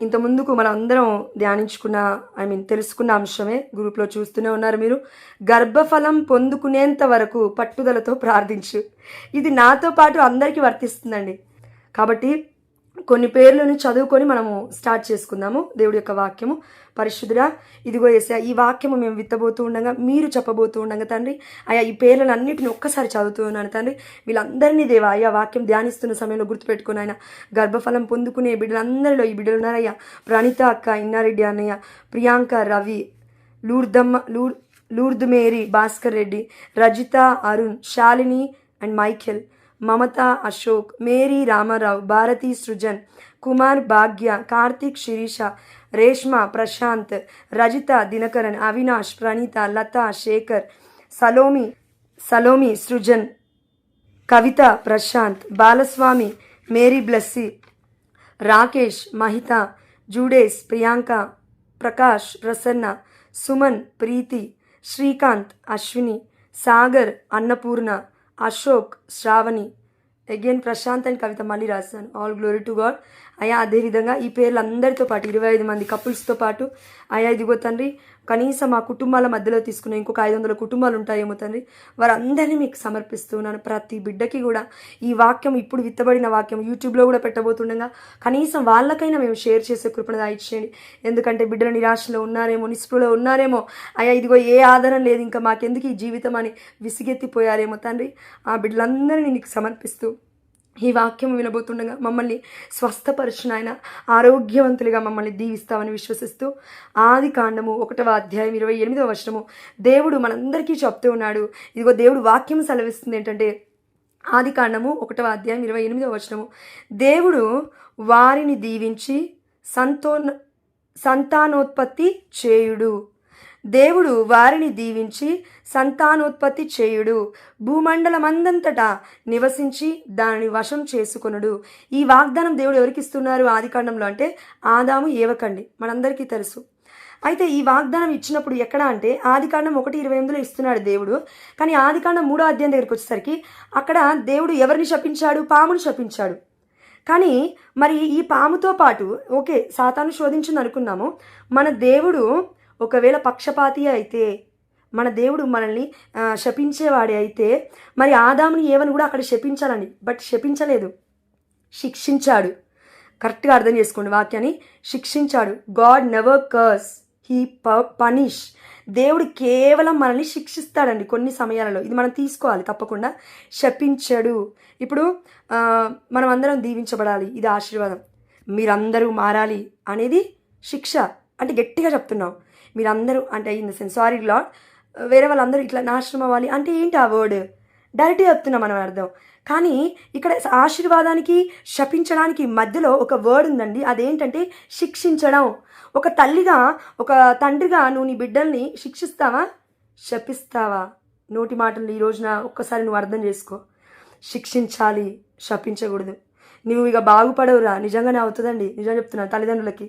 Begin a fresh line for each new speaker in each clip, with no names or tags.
ఇంత ముందుకు మనం అందరం ధ్యానించుకున్న తెలుసుకున్న అంశమే, గ్రూప్లో చూస్తూనే ఉన్నారు మీరు. గర్భఫలం పొందుకునేంత వరకు పట్టుదలతో ప్రార్థించు. ఇది నాతో పాటు అందరికీ వర్తిస్తుందండి. కాబట్టి కొన్ని పేర్లను చదువుకొని మనము స్టార్ట్ చేసుకుందాము. దేవుడి యొక్క వాక్యము. పరిశుద్ధుడా, ఇదిగో యేసయ్యా, ఈ వాక్యము మేము విత్తబోతూ ఉండగా, మీరు చెప్పబోతూ ఉండగా తండ్రి, అయ్యా ఈ పేర్లను అన్నింటిని ఒక్కసారి చదువుతూ ఉన్నాను తండ్రి. వీళ్ళందరినీ దేవా అయ్యా వాక్యం ధ్యానిస్తున్న సమయంలో గుర్తుపెట్టుకుని ఆయన గర్భఫలం పొందుకునే బిడ్డలందరిలో ఈ బిడ్డలు ఉన్నారయ్యా. ప్రణీత అక్క, ఇన్నారెడ్డి అన్నయ్య, Priyanka, Ravi, Lourdu Mary, Bhaskar Reddy, Rajitha, Arun, Shalini and Michael, Mamata, Ashok, Mary, Ramarao, Bharathi, Srujan, Kumar, Bhagya, Karthik, Sirisha, Reshma, Prashanth, Rajitha, Dinakaran, Avinash, Praneetha, Latha, Shekar, Salome, Srujan, Kavitha, Prashanth, Balaswamy, Mary Blessy, Rakesh, Mahitha, Judes, Priyanka, Prakash, Prasanna, Suman, Preethi, Srikanth, Ashwini, Sagar, Annapurna, Ashok, Sravani, again Prashanth and Kavitha మళ్ళీ రాస్తాను. All glory to God. అయ్యా అదేవిధంగా ఈ పేర్లు అందరితో పాటు 25 మంది కపుల్స్తో పాటు అయ్యా ఇదిగో తండ్రి, కనీసం ఆ కుటుంబాల మధ్యలో తీసుకున్న ఇంకొక 500 కుటుంబాలు ఉంటాయేమో తండ్రి, వారందరినీ మీకు సమర్పిస్తున్నాను. ప్రతి బిడ్డకి కూడా ఈ వాక్యం, ఇప్పుడు విత్తబడిన వాక్యం యూట్యూబ్లో కూడా పెట్టబోతుండగా కనీసం వాళ్ళకైనా మేము షేర్ చేసే కృపణ దయచేయండి. ఎందుకంటే బిడ్డల నిరాశలో ఉన్నారేమో, నిస్పృహలో ఉన్నారేమో, అయ్యా ఇదిగో ఏ ఆధారం లేదు, ఇంకా మాకెందుకు ఈ జీవితం అని విసిగెత్తిపోయారేమో తండ్రి. ఆ బిడ్డలందరినీ నీకు సమర్పిస్తూ ఈ వాక్యం వినబోతుండగా మమ్మల్ని స్వస్థపరచున ఆయన, ఆరోగ్యవంతులుగా మమ్మల్ని దీవిస్తామని విశ్వసిస్తూ ఆది కాండము 1వ అధ్యాయం 28వ వచనము దేవుడు మనందరికీ చెప్తూ ఉన్నాడు. ఇదిగో దేవుడు వాక్యం సెలవిస్తుంది ఏంటంటే, ఆది కాండము 1వ అధ్యాయం 28వ వచనము, దేవుడు వారిని దీవించి సంతానోత్పత్తి చేయుడు. దేవుడు వారిని దీవించి సంతానోత్పత్తి చేయుడు, భూమండలమందంతటా నివసించి దానిని వశం చేసుకొనుడు. ఈ వాగ్దానం దేవుడు ఎవరికి ఇస్తున్నారు ఆదికాండంలో అంటే ఆదాము, ఏవకండి, మనందరికీ తెలుసు. అయితే ఈ వాగ్దానం ఇచ్చినప్పుడు ఎక్కడ అంటే ఆదికాండం 1:28లో ఇస్తున్నాడు దేవుడు. కానీ ఆదికాండం 3వ అధ్యాయం దగ్గరికి వచ్చేసరికి అక్కడ దేవుడు ఎవరిని శపించాడు? పామును శపించాడు. కానీ మరి ఈ పాముతో పాటు ఓకే సాతాను శోధించింది అనుకున్నాము, మన దేవుడు ఒకవేళ పక్షపాతి అయితే, మన దేవుడు మనల్ని శపించేవాడే అయితే మరి ఆదాముని ఏవని కూడా అక్కడ శపించాలని, బట్ శపించలేదు, శిక్షించాడు. కరెక్ట్గా అర్థం చేసుకోండి వాక్యాన్ని, శిక్షించాడు. God never curse, he punish. దేవుడు కేవలం మనల్ని శిక్షిస్తాడండి కొన్ని సమయాలలో, ఇది మనం తీసుకోవాలి తప్పకుండా. శపించాడు. ఇప్పుడు మనం అందరం దీవించబడాలి, ఇది ఆశీర్వాదం. మీరందరూ మారాలి అనేది శిక్ష. అంటే గట్టిగా చెప్తున్నాం, మీరందరూ అంటే in the sense sorry lord, వేరే వాళ్ళందరూ ఇట్లా నాశనం అవ్వాలి అంటే ఏంటి ఆ వర్డ్? డైరెక్ట్గా చెప్తున్నాం మనం అర్థం. కానీ ఇక్కడ ఆశీర్వాదానికి శపించడానికి మధ్యలో ఒక వర్డ్ ఉందండి, అదేంటంటే శిక్షించడం. ఒక తల్లిగా, ఒక తండ్రిగా నువ్వు నీ బిడ్డల్ని శిక్షిస్తావా, శపిస్తావా? నోటి మాటలు ఈ రోజున ఒక్కసారి నువ్వు అర్థం చేసుకో. శిక్షించాలి, శపించకూడదు. నువ్వు ఇక బాగుపడవురా, నిజంగానే అవుతుందండి, నిజం చెప్తున్నాను తల్లిదండ్రులకి.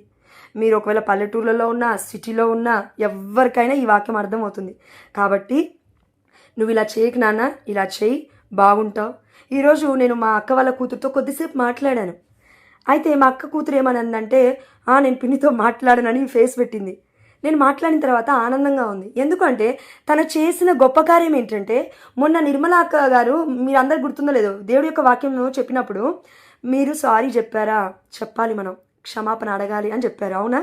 మీరు ఒకవేళ పల్లెటూళ్ళలో ఉన్నా, సిటీలో ఉన్నా, ఎవరికైనా ఈ వాక్యం అర్థమవుతుంది. కాబట్టి నువ్వు ఇలా చేయకు నాన్న, ఇలా చేయి, బాగుంటావు. ఈరోజు నేను మా అక్క వాళ్ళ కూతురుతో కొద్దిసేపు మాట్లాడాను. అయితే మా అక్క కూతురు ఏమనందంటే, నేను పిన్నితో మాట్లాడానని ఫేస్ పెట్టింది. నేను మాట్లాడిన తర్వాత ఆనందంగా ఉంది. ఎందుకంటే తను చేసిన గొప్ప కార్యం ఏంటంటే, మొన్న నిర్మలా అక్క గారు, మీరు అందరు గుర్తుందో లేదో, దేవుడి యొక్క వాక్యం చెప్పినప్పుడు మీరు సారీ చెప్పారా, చెప్పాలి, మనం క్షమాపణ అడగాలి అని చెప్పారు. అవునా?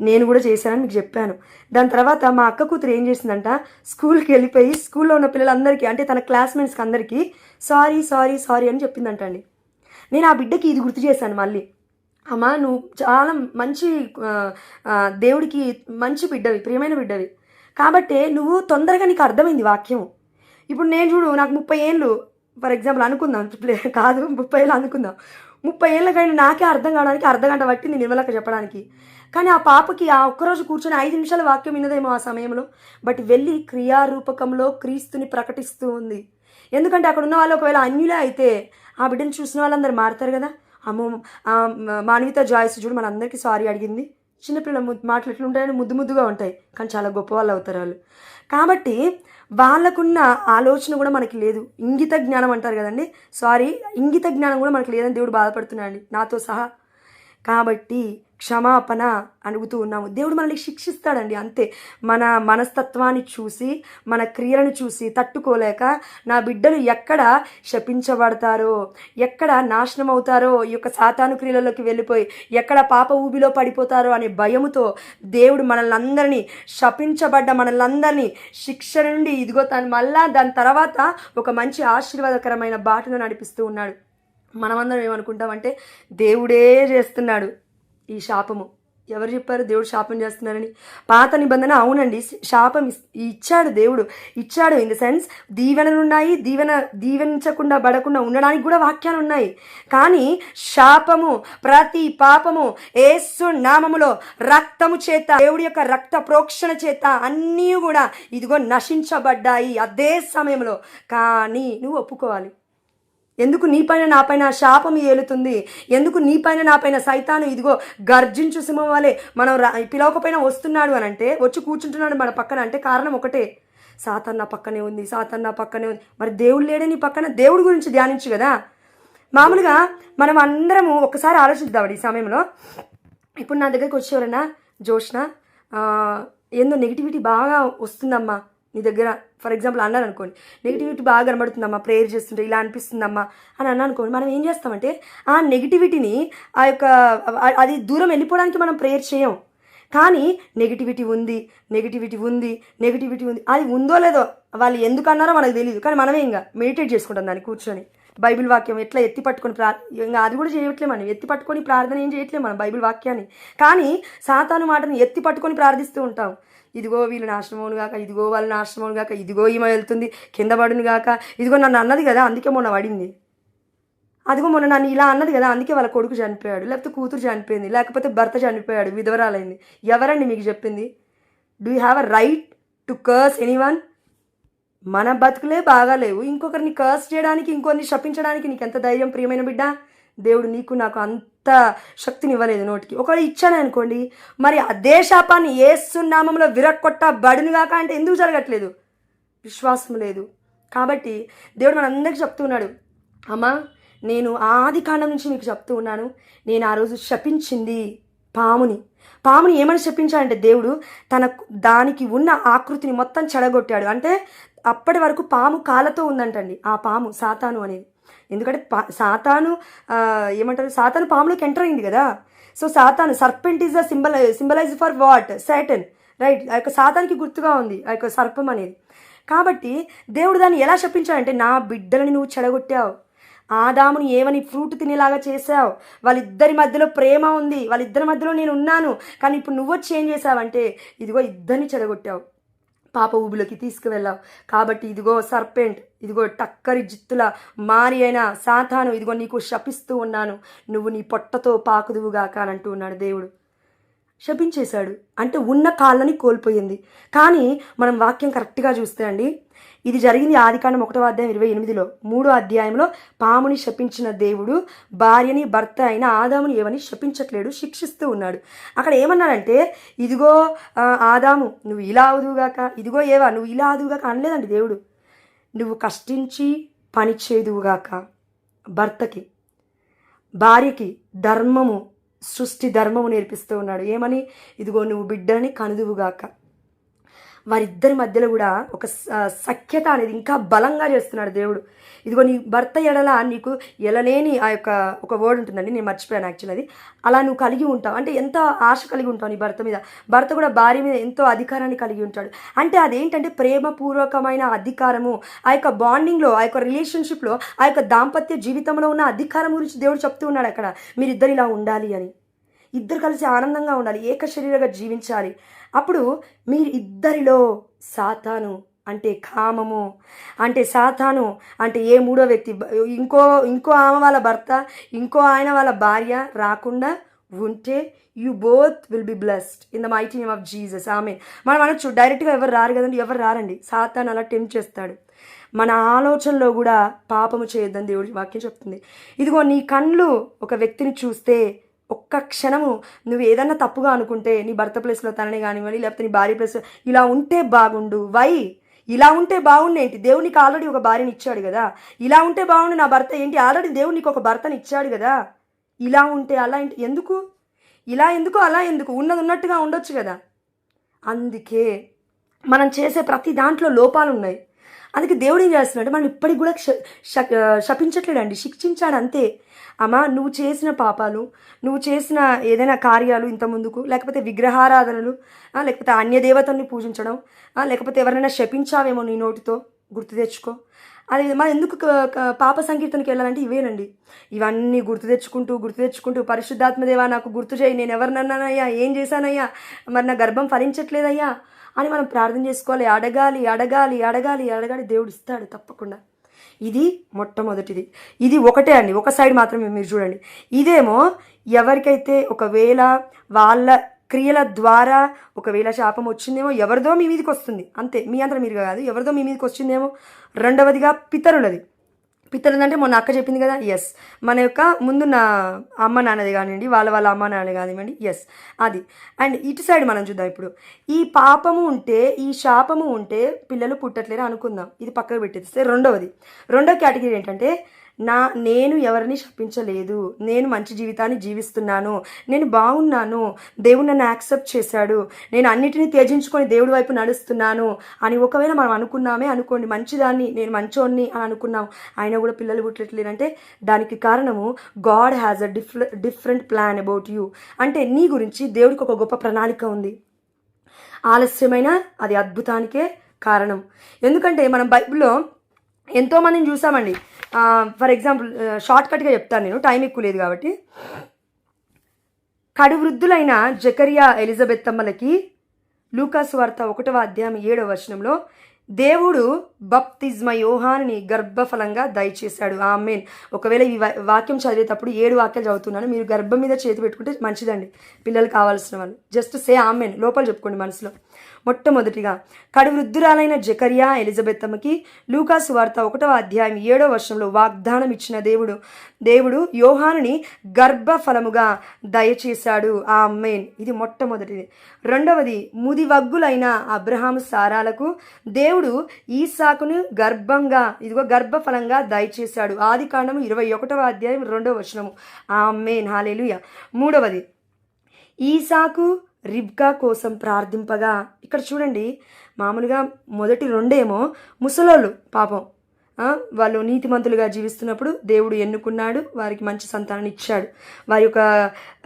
నేను కూడా చేశానని మీకు చెప్పాను. దాని తర్వాత మా అక్క కూతురు ఏం చేసిందంట, స్కూల్కి వెళ్ళిపోయి స్కూల్లో ఉన్న పిల్లలందరికీ, అంటే తన క్లాస్మేట్స్కి అందరికీ సారీ సారీ సారీ అని చెప్పిందంట అండి. నేను ఆ బిడ్డకి ఇది గుర్తు చేశాను మళ్ళీ, అమ్మా నువ్వు చాలా మంచి దేవుడికి మంచి బిడ్డవి, ప్రియమైన బిడ్డవి, కాబట్టి నువ్వు తొందరగా నీకు అర్థమైంది వాక్యం. ఇప్పుడు నేను చూడు, నాకు 30 ఏళ్ళు ఫర్ ఎగ్జాంపుల్ అనుకుందాం, కాదు 30 ఏళ్ళు అనుకుందాం, 30 ఏళ్ళకైనా నాకే అర్థం కావడానికి అర్ధగంట పట్టింది నిర్మలక్క చెప్పడానికి. కానీ ఆ పాపకి ఆ ఒక్కరోజు కూర్చొని 5 నిమిషాల వాక్యం విన్నదేమో ఆ సమయంలో, బట్ వెళ్ళి క్రియారూపకంలో క్రీస్తుని ప్రకటిస్తూ ఉంది. ఎందుకంటే అక్కడ ఉన్న వాళ్ళు ఒకవేళ అన్యులే అయితే ఆ బిడ్డను చూసిన వాళ్ళందరూ మారుతారు కదా. అమ్మో, మానవిత జాయ్స్ చూడు మనందరికీ సారీ అడిగింది. చిన్నపిల్లల మాటలు ఎట్లుంటాయని ముద్దుగా ఉంటాయి, కానీ చాలా గొప్ప వాళ్ళు అవుతారు వాళ్ళు. కాబట్టి వాళ్ళకున్న ఆలోచన కూడా మనకి లేదు. ఇంగిత జ్ఞానం అంటారు కదండి, ఇంగిత జ్ఞానం కూడా మనకి లేదని దేవుడు బాధపడుతున్నాడు నాతో సహా. కాబట్టి క్షమాపణ అడుగుతూ ఉన్నాము. దేవుడు మనల్ని శిక్షిస్తాడండి, అంతే. మన మనస్తత్వాన్ని చూసి, మన క్రియలను చూసి తట్టుకోలేక నా బిడ్డలు ఎక్కడ శపించబడతారో, ఎక్కడ నాశనం అవుతారో, ఈ యొక్క సాతాను క్రియలలోకి వెళ్ళిపోయి ఎక్కడ పాప ఊబిలో పడిపోతారో అనే భయముతో దేవుడు మనల్ని అందరినీ, శపించబడ్డ మనల్ని అందరినీ శిక్ష నుండి ఇదిగో తను మళ్ళా దాని తర్వాత ఒక మంచి ఆశీర్వాదకరమైన బాటను నడిపిస్తూ ఉన్నాడు. మనమందరం ఏమనుకుంటామంటే దేవుడే చేస్తున్నాడు ఈ శాపము. ఎవరు చెప్పారు దేవుడు శాపం చేస్తున్నారని? పాత నిబంధన అవునండి, శాపం ఇచ్చాడు, దేవుడు ఇచ్చాడు. ఇన్ ద సెన్స్ దీవెనలు ఉన్నాయి, దీవెనించకుండా పడకుండా ఉండడానికి కూడా వాక్యాలు ఉన్నాయి. కానీ శాపము, ప్రతి పాపము యేసు నామములో రక్తము చేత, దేవుడి యొక్క రక్త ప్రోక్షణ చేత అన్నీ కూడా ఇదిగో నశించబడ్డాయి అదే సమయంలో. కానీ నువ్వు ఒప్పుకోవాలి. ఎందుకు నీపైన నాపైన శాపం ఏలుతుంది? ఎందుకు నీపైన నాపైన సైతాను ఇదిగో గర్జించు సింహం వలె మనం పిలవకపోయినా వస్తున్నాడు అని అంటే, వచ్చి కూర్చుంటున్నాడు మన పక్కన అంటే కారణం ఒకటే, సాతాను నా పక్కనే ఉంది, సాతాను నా పక్కనే ఉంది. మరి దేవుడు లేడే నీ పక్కన? దేవుడి గురించి ధ్యానించు కదా. మామూలుగా మనం అందరము ఒకసారి ఆలోచిద్దామండి ఈ సమయంలో. ఇప్పుడు నా దగ్గరికి వచ్చేవారన్నా, జోష్న ఏందో నెగిటివిటీ బాగా వస్తుందమ్మా నీ దగ్గర, ఫర్ ఎగ్జాంపుల్ అన్నారు అనుకోండి, నెగిటివిటీ బాగా కనబడుతుందమ్మా ప్రేయర్ చేస్తుంటే ఇలా అనిపిస్తుందమ్మా అని అనుకోండి. మనం ఏం చేస్తామంటే ఆ నెగిటివిటీని, ఆ యొక్క అది దూరం వెళ్ళిపోవడానికి మనం ప్రేయర్ చేయం. కానీ నెగిటివిటీ ఉంది, నెగిటివిటీ ఉంది, నెగిటివిటీ ఉంది, అది ఉందో లేదో వాళ్ళు ఎందుకు అన్నారో మనకు తెలియదు. కానీ మనమే ఇంకా మెడిటేట్ చేసుకుంటాం దాన్ని కూర్చొని. బైబిల్ వాక్యం ఎట్లా ఎత్తి పట్టుకొని ఇంకా అది కూడా చేయట్లే మనం, ఎత్తి పట్టుకొని ప్రార్థన ఏం చేయట్లేదు మనం బైబిల్ వాక్యాన్ని. కానీ సాతాను మాటని ఎత్తి పట్టుకొని ప్రార్థిస్తూ ఉంటాం. ఇదిగో వీళ్ళు నాశనమవును గాక, ఇదిగో వాళ్ళు నాశనమవును గాక, ఇదిగో ఈమె వెళ్తుంది కింద పడును గాక, ఇదిగో నన్ను అన్నది కదా అందుకే మొన్న పడింది, అదిగో మొన్న నన్ను ఇలా అన్నది కదా అందుకే వాళ్ళ కొడుకు చనిపోయాడు, లేకపోతే కూతురు చనిపోయింది, లేకపోతే భర్త చనిపోయాడు, విధవరాలైంది. ఎవరండి మీకు చెప్పింది? Do you have a right to curse anyone? మన బతుకులే బాగాలేవు, ఇంకొకరిని కర్స్ చేయడానికి, ఇంకొకరిని శపించడానికి నీకు ఎంత ధైర్యం ప్రియమైన బిడ్డ? దేవుడు నీకు నాకు అంత శక్తిని ఇవ్వలేదు నోటికి. ఒకవేళ ఇచ్చానే అనుకోండి, మరి అదే శాపాన్ని యేసు నామములో విరక్కొట్టబడును గాక అంటే ఎందుకు జరగట్లేదు? విశ్వాసం లేదు. కాబట్టి దేవుడు మనందరికీ చెప్తున్నాడు, అమ్మా నేను ఆది కాండం నుంచి మీకు చెప్తూ ఉన్నాను, నేను ఆ రోజు శపించింది పాముని ఏమని శపించాడంటే దేవుడు దానికి ఉన్న ఆకృతిని మొత్తం చెడగొట్టాడు. అంటే అప్పటి వరకు పాము కాళ్ళతో ఉందంటండి ఆ పాము, సాతాను అనేది. ఎందుకంటే సాతాను సాతాను పాములోకి ఎంటర్ అయింది కదా. సో సాతాను, serpent is the symbolize for what? Satan, right? ఆ యొక్క సాతానికి గుర్తుగా ఉంది ఆ యొక్క సర్పం అనేది. కాబట్టి దేవుడు దాన్ని ఎలా శపించాడంటే, నా బిడ్డలని నువ్వు చెడగొట్టావు, ఆదాముని ఏమని ఫ్రూట్ తినేలాగా చేసావు, వాళ్ళిద్దరి మధ్యలో ప్రేమ ఉంది, వాళ్ళిద్దరి మధ్యలో నేను ఉన్నాను, కానీ ఇప్పుడు నువ్వు వచ్చి ఏం చేసావంటే ఇదిగో ఇద్దరిని చెడగొట్టావు, పాప ఊబిలోకి తీసుకువెళ్ళావు. కాబట్టి ఇదిగో సర్పెంట్, ఇదిగో టక్కరి జిత్తుల మారి అయిన సాతాను, ఇదిగో నీకు శపిస్తూ ఉన్నాను, నువ్వు నీ పొట్టతో పాకుదువుగాక అని అంటూ ఉన్నాడు దేవుడు. శపించేశాడు అంటే ఉన్న కాళ్ళని కోల్పోయింది. కానీ మనం వాక్యం కరెక్ట్గా చూస్తే అండి, ఇది జరిగింది ఆదికాండం 1వ అధ్యాయం 28లో. 3వ అధ్యాయంలో పాముని శపించిన దేవుడు భార్యని, భర్త అయిన ఆదాముని ఏమని శపించట్లేడు, శిక్షిస్తూ ఉన్నాడు. అక్కడ ఏమన్నాడంటే, ఇదిగో ఆదాము నువ్వు ఇలా అవుదువుగాక, ఇదిగో ఏవా నువ్వు ఇలా అవుదువుగాక అనలేదండి దేవుడు. నువ్వు కష్టించి పని చేదువుగాక, భర్తకి భార్యకి ధర్మము, సృష్టి ధర్మము నేర్పిస్తూ ఉన్నాడు. ఏమని? ఇదిగో నువ్వు బిడ్డని కనుదువుగాక. వారిద్దరి మధ్యలో కూడా ఒక సఖ్యత అనేది ఇంకా బలంగా చేస్తున్నాడు దేవుడు. ఇదిగో నీ భర్త ఎడల నీకు ఎలలేని ఆ యొక్క ఒక వర్డ్ ఉంటుందండి, నేను మర్చిపోయాను యాక్చువల్ అది. అలా నువ్వు కలిగి ఉంటావు అంటే ఎంత ఆశ కలిగి ఉంటావు నీ భర్త మీద. భర్త కూడా భార్య మీద ఎంతో అధికారాన్ని కలిగి ఉంటాడు. అంటే అదేంటంటే ప్రేమపూర్వకమైన అధికారము. ఆ యొక్క బాండింగ్లో, ఆ యొక్క రిలేషన్షిప్లో, ఆ యొక్క దాంపత్య జీవితంలో ఉన్న అధికారం గురించి దేవుడు చెప్తూ ఉన్నాడు అక్కడ. మీరిద్దరు ఇలా ఉండాలి అని, ఇద్దరు కలిసి ఆనందంగా ఉండాలి, ఏక శరీరంగా జీవించాలి. అప్పుడు మీరు ఇద్దరిలో సాతాను అంటే కామము, అంటే సాతాను అంటే ఏ మూడో వ్యక్తి, ఇంకో ఆమె వాళ్ళ భర్త, ఇంకో ఆయన వాళ్ళ భార్య రాకుండా ఉంటే you both will be blessed in the mighty name of Jesus. Amen. మనం అనొచ్చు డైరెక్ట్గా ఎవరు రారు కదండి, ఎవరు రారండి, సాతాను అలా టెంప్ట్ చేస్తాడు. మన ఆలోచనలో కూడా పాపము చేయొద్దని దేవుడి వాక్యం చెప్తుంది. ఇదిగో నీ కళ్ళు ఒక వ్యక్తిని చూస్తే ఒక్క క్షణము నువ్వు ఏదన్నా తప్పుగా అనుకుంటే, నీ భర్త ప్లేస్లో తనని కానివ్వండి, లేకపోతే నీ భార్య ప్లేస్లో ఇలా ఉంటే బాగుండు, ఇలా ఉంటే బాగుండు ఏంటి? దేవుడు నీకు ఆల్రెడీ ఒక భార్యని ఇచ్చాడు కదా. ఇలా ఉంటే బాగుండు నా భర్త ఏంటి? ఆల్రెడీ దేవుడు నీకు ఒక భర్తని ఇచ్చాడు కదా. ఇలా ఉంటే అలా ఏంటి? ఎందుకు ఇలా ఎందుకు అలా ఎందుకు, ఉన్నది ఉన్నట్టుగా ఉండొచ్చు కదా. అందుకే మనం చేసే ప్రతి దాంట్లో లోపాలు ఉన్నాయి. అందుకే దేవుడు ఏం చేస్తున్నాడు, మనం ఇప్పటికి కూడా శపించట్లేడండి, శిక్షించాడు అంతే. అమ్మా, నువ్వు చేసిన పాపాలు, నువ్వు చేసిన ఏదైనా కార్యాలు ఇంత ముందుకు, లేకపోతే విగ్రహారాధనలు, లేకపోతే అన్యదేవతల్ని పూజించడం, లేకపోతే ఎవరైనా శపించావేమో నీ నోటితో, గుర్తు తెచ్చుకో. అది మనం ఎందుకు పాప సంకీర్తనకి వెళ్ళాలంటే ఇవేనండి. ఇవన్నీ గుర్తు తెచ్చుకుంటూ పరిశుద్ధాత్మదేవా నాకు గుర్తు చేయి, నేను ఎవరినన్నానయ్యా, ఏం చేశానయ్యా, మరి నా గర్భం ఫలించట్లేదయ్యా అని మనం ప్రార్థన చేసుకోవాలి. అడగాలి అడగాలి అడగాలి అడగాలి, దేవుడు ఇస్తాడు తప్పకుండా. ఇది మొట్టమొదటిది. ఇది ఒకటే అండి, ఒక సైడ్ మాత్రమే మీరు చూడండి. ఇదేమో ఎవరికైతే ఒకవేళ వాళ్ళ క్రియల ద్వారా ఒకవేళ శాపం వచ్చిందేమో, ఎవరిదో మీ మీదకి వస్తుంది అంతే, మీ అంతా మీరు కాదు, ఎవరిదో మీ మీదకి వచ్చిందేమో. రెండవదిగా పితరులది. పితరులంటే మొన్న అక్క చెప్పింది కదా, ఎస్, మన యొక్క ముందున్న అమ్మ నాన్నది కానివ్వండి, వాళ్ళ అమ్మ నాన్న కానివ్వండి, ఎస్ అది. అండ్ ఇటు సైడ్ మనం చూద్దాం. ఇప్పుడు ఈ పాపము ఉంటే, ఈ శాపము ఉంటే పిల్లలు పుట్టట్లేరు అనుకుందాం, ఇది పక్కకు పెట్టేస్తే. రెండో కేటగిరీ ఏంటంటే, నేను ఎవరిని శపించలేదు, నేను మంచి జీవితాన్ని జీవిస్తున్నాను, నేను బాగున్నాను, దేవుడు నన్ను యాక్సెప్ట్ చేశాడు, నేను అన్నిటినీ త్యజించుకొని దేవుడి వైపు నడుస్తున్నాను అని ఒకవేళ మనం అనుకోండి, మంచిదాన్ని, నేను మంచోన్ని అని అనుకున్నాం, ఆయన కూడా పిల్లలు పుట్టట్లేరంటే దానికి కారణము God has a different plan about you. అంటే నీ గురించి దేవుడికి ఒక గొప్ప ప్రణాళిక ఉంది. ఆలస్యమైన అది అద్భుతానికే కారణం. ఎందుకంటే మనం బైబిల్లో ఎంతోమందిని చూసామండి. ఫర్ ఎగ్జాంపుల్ షార్ట్ కట్గా చెప్తాను, నేను టైం ఎక్కువ లేదు కాబట్టి. కడువృద్ధులైన జకరియా ఎలిజబెత్తమ్మలకి లూకాసు వార్త 1వ అధ్యాయం 7వ వచనంలో దేవుడు బప్తిజ్మ యోహానుని గర్భఫలంగా దయచేశాడు. ఆమేన్. ఒకవేళ ఈ వాక్యం చదివేటప్పుడు 7 వాక్యాలు చదువుతున్నాను, మీరు గర్భం మీద చేతి పెట్టుకుంటే మంచిదండి, పిల్లలు కావాల్సిన వాళ్ళు. జస్ట్ సే ఆమేన్, లోపల చెప్పుకోండి మనసులో. మొట్టమొదటిగా కడువృద్ధురాలైన జకరియా ఎలిజబెత్తమ్మకి లూకాసు వార్త 1వ అధ్యాయం 7వ వచనంలో వాగ్దానం ఇచ్చిన దేవుడు యోహానుని గర్భఫలముగా దయచేశాడు. ఆమేన్. ఇది మొట్టమొదటిది. రెండవది, ముదివగ్గులైన అబ్రహాము సారాలకు దేవుడు ఈసాకును గర్భఫలంగా దయచేశాడు. ఆదికాండము 21వ అధ్యాయం 2వ వచనము. ఆమేన్, హల్లెలూయా. మూడవది, ఈసాకు రిబ్కా కోసం ప్రార్థింపగా. ఇక్కడ చూడండి, మామూలుగా మొదటి రెండేమో ముసలోళ్ళు పాపం, వాళ్ళు నీతిమంతులుగా జీవిస్తున్నప్పుడు దేవుడు ఎన్నుకున్నాడు, వారికి మంచి సంతానాన్ని ఇచ్చాడు. వారి యొక్క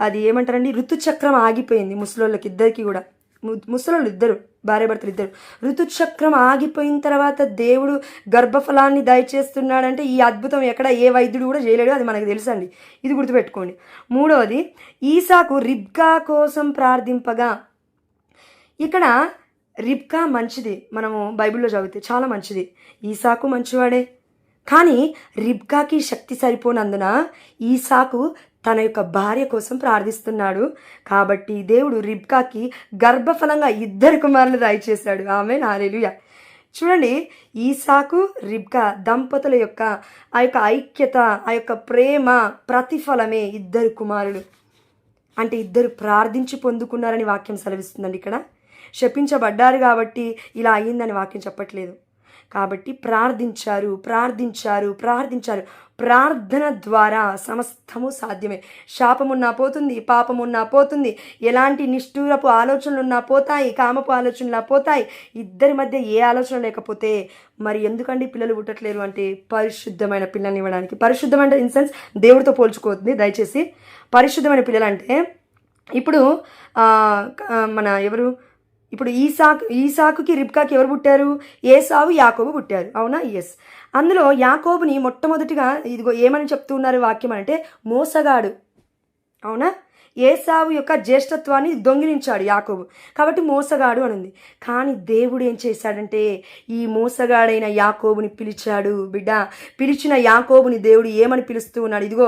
అది ఏమంటారండి, ఋతుచక్రం ఆగిపోయింది ముసలోళ్ళకి ఇద్దరికి కూడా. ముసలోళ్ళు ఇద్దరు, భార్యాభర్తలు ఇద్దరు. ఋతుచక్రం ఆగిపోయిన తర్వాత దేవుడు గర్భఫలాన్ని దయచేస్తున్నాడంటే ఈ అద్భుతం ఎక్కడ ఏ వైద్యుడు కూడా చేయలేడు, అది మనకు తెలుసండి, ఇది గుర్తుపెట్టుకోండి. మూడవది, ఈసాకు రిబ్కా కోసం ప్రార్థింపగా. ఇక్కడ రిబ్కా మంచిది, మనము బైబిల్లో చదివితే చాలా మంచిది. ఈసాకు మంచివాడే, కానీ రిబ్కాకి శక్తి సరిపోనందున ఈసాకు తన యొక్క భార్య కోసం ప్రార్థిస్తున్నాడు. కాబట్టి దేవుడు రిబ్కాకి గర్భఫలంగా 2 కుమారులు దయచేశాడు. ఆమేన్, హల్లెలూయా. చూడండి, ఈసాకు రిబ్కా దంపతుల యొక్క ఆ యొక్క ఐక్యత, ఆ యొక్క ప్రేమ ప్రతిఫలమే 2 కుమారులు. అంటే 2 ప్రార్థించి పొందుకున్నారని వాక్యం సెలవిస్తుందండి. ఇక్కడ శపించబడ్డారు కాబట్టి ఇలా అయ్యిందని వాక్యం చెప్పట్లేదు. కాబట్టి ప్రార్థించారు. ప్రార్థన ద్వారా సమస్తము సాధ్యమే. శాపమున్నా పోతుంది, పాపమున్నా పోతుంది, ఎలాంటి నిష్ఠూరపు ఆలోచనలున్నా పోతాయి, కామపు ఆలోచనలా పోతాయి. ఇద్దరి మధ్య ఏ ఆలోచన లేకపోతే మరి ఎందుకండి పిల్లలు పుట్టట్లేరు అంటే, పరిశుద్ధమైన పిల్లల్ని ఇవ్వడానికి. పరిశుద్ధమైన ఇన్ సెన్స్ దేవుడితో పోల్చుకోవద్దు దయచేసి. పరిశుద్ధమైన పిల్లలు అంటే ఇప్పుడు మన ఎవరు, ఇప్పుడు ఈసాకుకి రిబ్కాకి ఎవరు పుట్టారు? ఏసావు యాకోబు పుట్టారు, అవునా? ఎస్. అందులో యాకోబుని మొట్టమొదటిగా ఇదిగో ఏమని చెప్తూ ఉన్నారు వాక్యం అంటే, మోసగాడు, అవునా? ఏసావు యొక్క జ్యేష్ఠత్వాన్ని దొంగిలించాడు యాకోబు, కాబట్టి మోసగాడు అని ఉంది. కానీ దేవుడు ఏం చేశాడంటే, ఈ మోసగాడైన యాకోబుని పిలిచాడు. బిడ్డ, పిలిచిన యాకోబుని దేవుడు ఏమని పిలుస్తూ ఉన్నాడు? ఇదిగో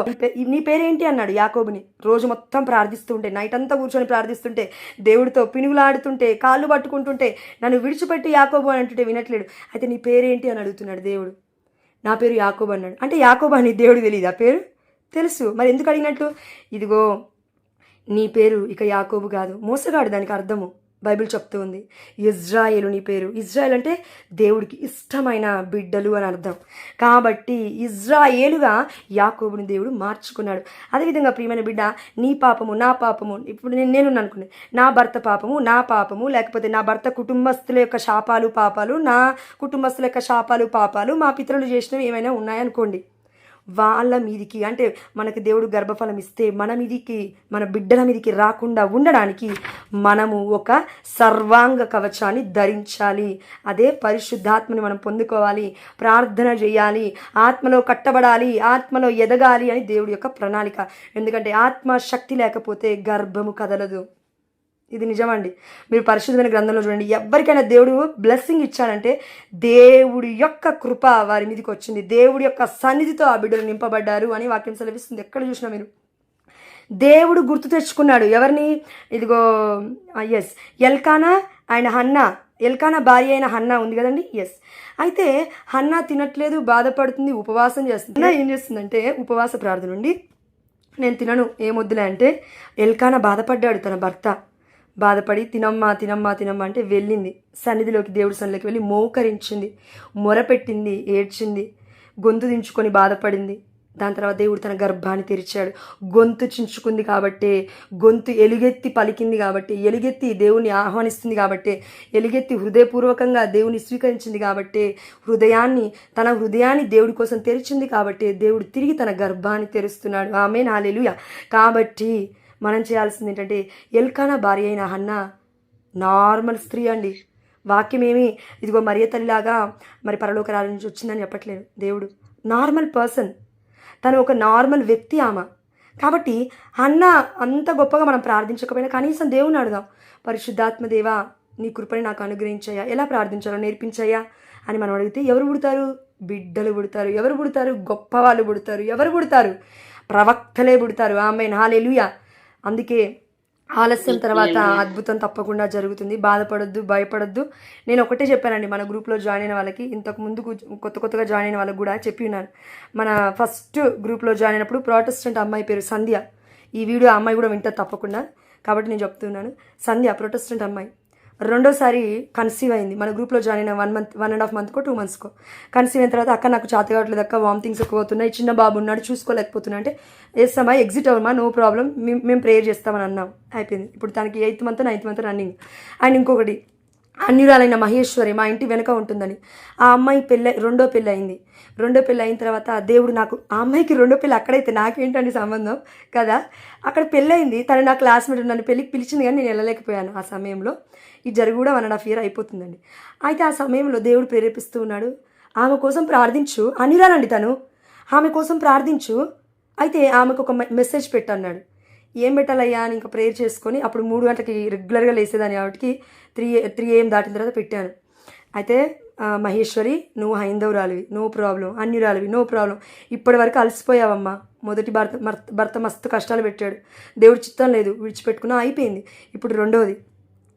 నీ పేరేంటి అన్నాడు యాకోబుని. రోజు మొత్తం ప్రార్థిస్తుంటే, నైట్ అంతా కూర్చొని ప్రార్థిస్తుంటే, దేవుడితో పినుగులాడుతుంటే, కాళ్ళు పట్టుకుంటుంటే, నన్ను విడిచిపెట్టి యాకోబు అని అంటుంటే వినట్లేడు. అయితే నీ పేరేంటి అని అడుగుతున్నాడు దేవుడు. నా పేరు యాకోబు అన్నాడు. అంటే యాకోబు అని దేవుడు తెలియదు? ఆ పేరు తెలుసు. మరి ఎందుకు అడిగినట్లు? ఇదిగో నీ పేరు ఇక యాకోబు కాదు, మోసగాడు దానికి అర్థము. బైబిల్ చెప్తూ ఉంది. ఇజ్రాయేలు నీ పేరు. ఇజ్రాయేల్ అంటే దేవుడికి ఇష్టమైన బిడ్డలు అని అర్థం. కాబట్టి ఇజ్రాయేలుగా యాకోబుని దేవుడు మార్చుకున్నాడు. అదేవిధంగా ప్రియమైన బిడ్డ, నీ పాపము నా పాపము, ఇప్పుడు నేను అనుకునే నా భర్త పాపము నా పాపము, లేకపోతే నా భర్త కుటుంబస్తుల యొక్క శాపాలు పాపాలు, నా కుటుంబస్తుల యొక్క శాపాలు పాపాలు, మా పితరులు చేసినవి ఏమైనా ఉన్నాయనుకోండి, వాళ్ళ మీదికి అంటే మనకి దేవుడు గర్భఫలం ఇస్తే మన మీదికి మన బిడ్డల మీదికి రాకుండా ఉండడానికి మనము ఒక సర్వాంగ కవచాన్ని ధరించాలి. అదే పరిశుద్ధాత్మని మనం పొందుకోవాలి, ప్రార్థన చేయాలి, ఆత్మలో కట్టబడాలి, ఆత్మలో ఎదగాలి అని దేవుడి యొక్క ప్రణాళిక. ఎందుకంటే ఆత్మ శక్తి లేకపోతే గర్భము కదలదు. ఇది నిజమండి. మీరు పరిశుద్ధమైన గ్రంథంలో చూడండి, ఎవరికైనా దేవుడు బ్లెస్సింగ్ ఇచ్చాడంటే దేవుడి యొక్క కృప వారి మీదకి వచ్చింది, దేవుడి యొక్క సన్నిధితో ఆ బిడ్డలు నింపబడ్డారు అని వాక్యం సెలవిస్తుంది. ఎక్కడ చూసినా మీరు దేవుడు గుర్తు తెచ్చుకున్నాడు ఎవరిని? ఇదిగో yes, Elkanah and Hannah. Elkanah భార్య అయిన హన్నా ఉంది కదండి. ఎస్, అయితే హన్నా తినట్లేదు, బాధపడుతుంది, ఉపవాసం చేస్తుంది. ఏం చేస్తుందంటే ఉపవాస ప్రార్థన నుండి నేను తినను ఏమొద్దులే అంటే, ఎల్కానా బాధపడ్డాడు, తన భర్త బాధపడి తినమ్మా తినమ్మా తినమ్మా అంటే వెళ్ళింది సన్నిధిలోకి, దేవుడి సన్నిధిలోకి వెళ్ళి మోకరించింది, మొరపెట్టింది, ఏడ్చింది, గొంతు దించుకొని బాధపడింది. దాని తర్వాత దేవుడు తన గర్భాన్ని తెరిచాడు. గొంతు చించుకుంది కాబట్టి, గొంతు ఎలుగెత్తి పలికింది కాబట్టి, ఎలుగెత్తి దేవుని ఆహ్వానిస్తుంది కాబట్టి, ఎలుగెత్తి హృదయపూర్వకంగా దేవుని స్వీకరించింది కాబట్టి, తన హృదయాన్ని దేవుడి కోసం తెరిచింది కాబట్టి దేవుడు తిరిగి తన గర్భాన్ని తెరుస్తున్నాడు. ఆమేన్, హల్లెలూయా. కాబట్టి మనం చేయాల్సింది ఏంటంటే, ఎల్కానా భార్య అయిన హన్నా నార్మల్ స్త్రీ అండి. వాక్యం ఏమి ఇదిగో మరియ తల్లిలాగా మరి పరలోక రాజ్యం నుంచి వచ్చిందని చెప్పట్లేదు. దేవుడు నార్మల్ పర్సన్, తను ఒక నార్మల్ వ్యక్తి ఆమె. కాబట్టి హన్నా అంత గొప్పగా మనం ప్రార్థించకపోయినా కనీసం దేవుని అడుగుదాం, పరిశుద్ధాత్మ దేవా నీ కృపని నాకు అనుగ్రహించయ్యా, ఎలా ప్రార్థించాలో నేర్పించయ్యా అని మనం అడిగితే ఎవరు పుడతారు? బిడ్డలు పుడతారు. ఎవరు పుడతారు? గొప్ప వాళ్ళు పుడతారు. ఎవరు పుడతారు? ప్రవక్తలే పుడతారు. ఆమేన్, హల్లెలూయా. అందుకే ఆలస్యం తర్వాత అద్భుతం తప్పకుండా జరుగుతుంది. బాధపడొద్దు, భయపడొద్దు. నేను ఒకటే చెప్పానండి మన గ్రూప్లో జాయిన్ అయిన వాళ్ళకి, ఇంతకు ముందు కొత్తగా జాయిన్ అయిన వాళ్ళకి కూడా చెప్పి ఉన్నాను. మన ఫస్ట్ గ్రూప్లో జాయిన్ అయినప్పుడు ప్రొటెస్టెంట్ అమ్మాయి పేరు సంధ్య. ఈ వీడియో అమ్మాయి కూడా వింటుంది తప్పకుండా, కాబట్టి నేను చెప్తున్నాను. సంధ్య ప్రొటెస్టెంట్ అమ్మాయి రెండోసారి కన్సీవ్ అయింది. మన గ్రూప్లో జాయిన్ అయిన 1.5 మంత్కో 2 మంత్స్కో కన్సీవ్ అయిన తర్వాత, అక్క నాకు చేత కావట్లేదు అక్క, వామిటింగ్స్ ఎక్కువ అవుతున్నాయి, చిన్న బాబు ఉన్నాడు చూసుకోలేకపోతున్నా అంటే, వేస్తామా ఎగ్జిట్ అవ్వమా, నో ప్రాబ్లం, మేము ప్రేయర్ చేస్తామని అన్నాం. అయిపోయింది. ఇప్పుడు తనకి 8th month 9th month running. And ఇంకొకటి అన్యురాలైన మహేశ్వరి మా ఇంటి వెనక ఉంటుందని, ఆ అమ్మాయి రెండో పెళ్ళి అయింది. రెండో పెళ్ళి అయిన తర్వాత దేవుడు నాకు, ఆ అమ్మాయికి రెండో పెళ్ళి అక్కడైతే నాకేంటండి సంబంధం కదా, అక్కడ పెళ్ళయింది. తను నా క్లాస్మేట్ నన్ను పెళ్ళికి పిలిచింది కానీ నేను వెళ్ళలేకపోయాను ఆ సమయంలో. ఇది జరిగి కూడా 1.5 year అయిపోతుందండి. అయితే ఆ సమయంలో దేవుడు ప్రేరేపిస్తూ ఉన్నాడు, ఆమె కోసం ప్రార్థించు. అనిరాలండి తను, ఆమె కోసం ప్రార్థించు. అయితే ఆమెకు ఒక మెసేజ్ పెట్టన్నాడు. ఏం పెట్టాలయ్యా అని ఇంకా ప్రేయర్ చేసుకొని, అప్పుడు 3 గంటలకి రెగ్యులర్గా లేసేదాన్ని కాబట్టి 3 AM దాటిన తర్వాత పెట్టాను. అయితే మహేశ్వరి నువ్వు హైందవురాలివి, నో ప్రాబ్లం, అన్యురాలివి, నో ప్రాబ్లం, ఇప్పటి వరకు అలసిపోయావమ్మా, మొదటి భర్త మస్తు కష్టాలు పెట్టాడు, దేవుడి చిత్తం లేదు, విడిచిపెట్టుకున్నా, అయిపోయింది. ఇప్పుడు రెండోది,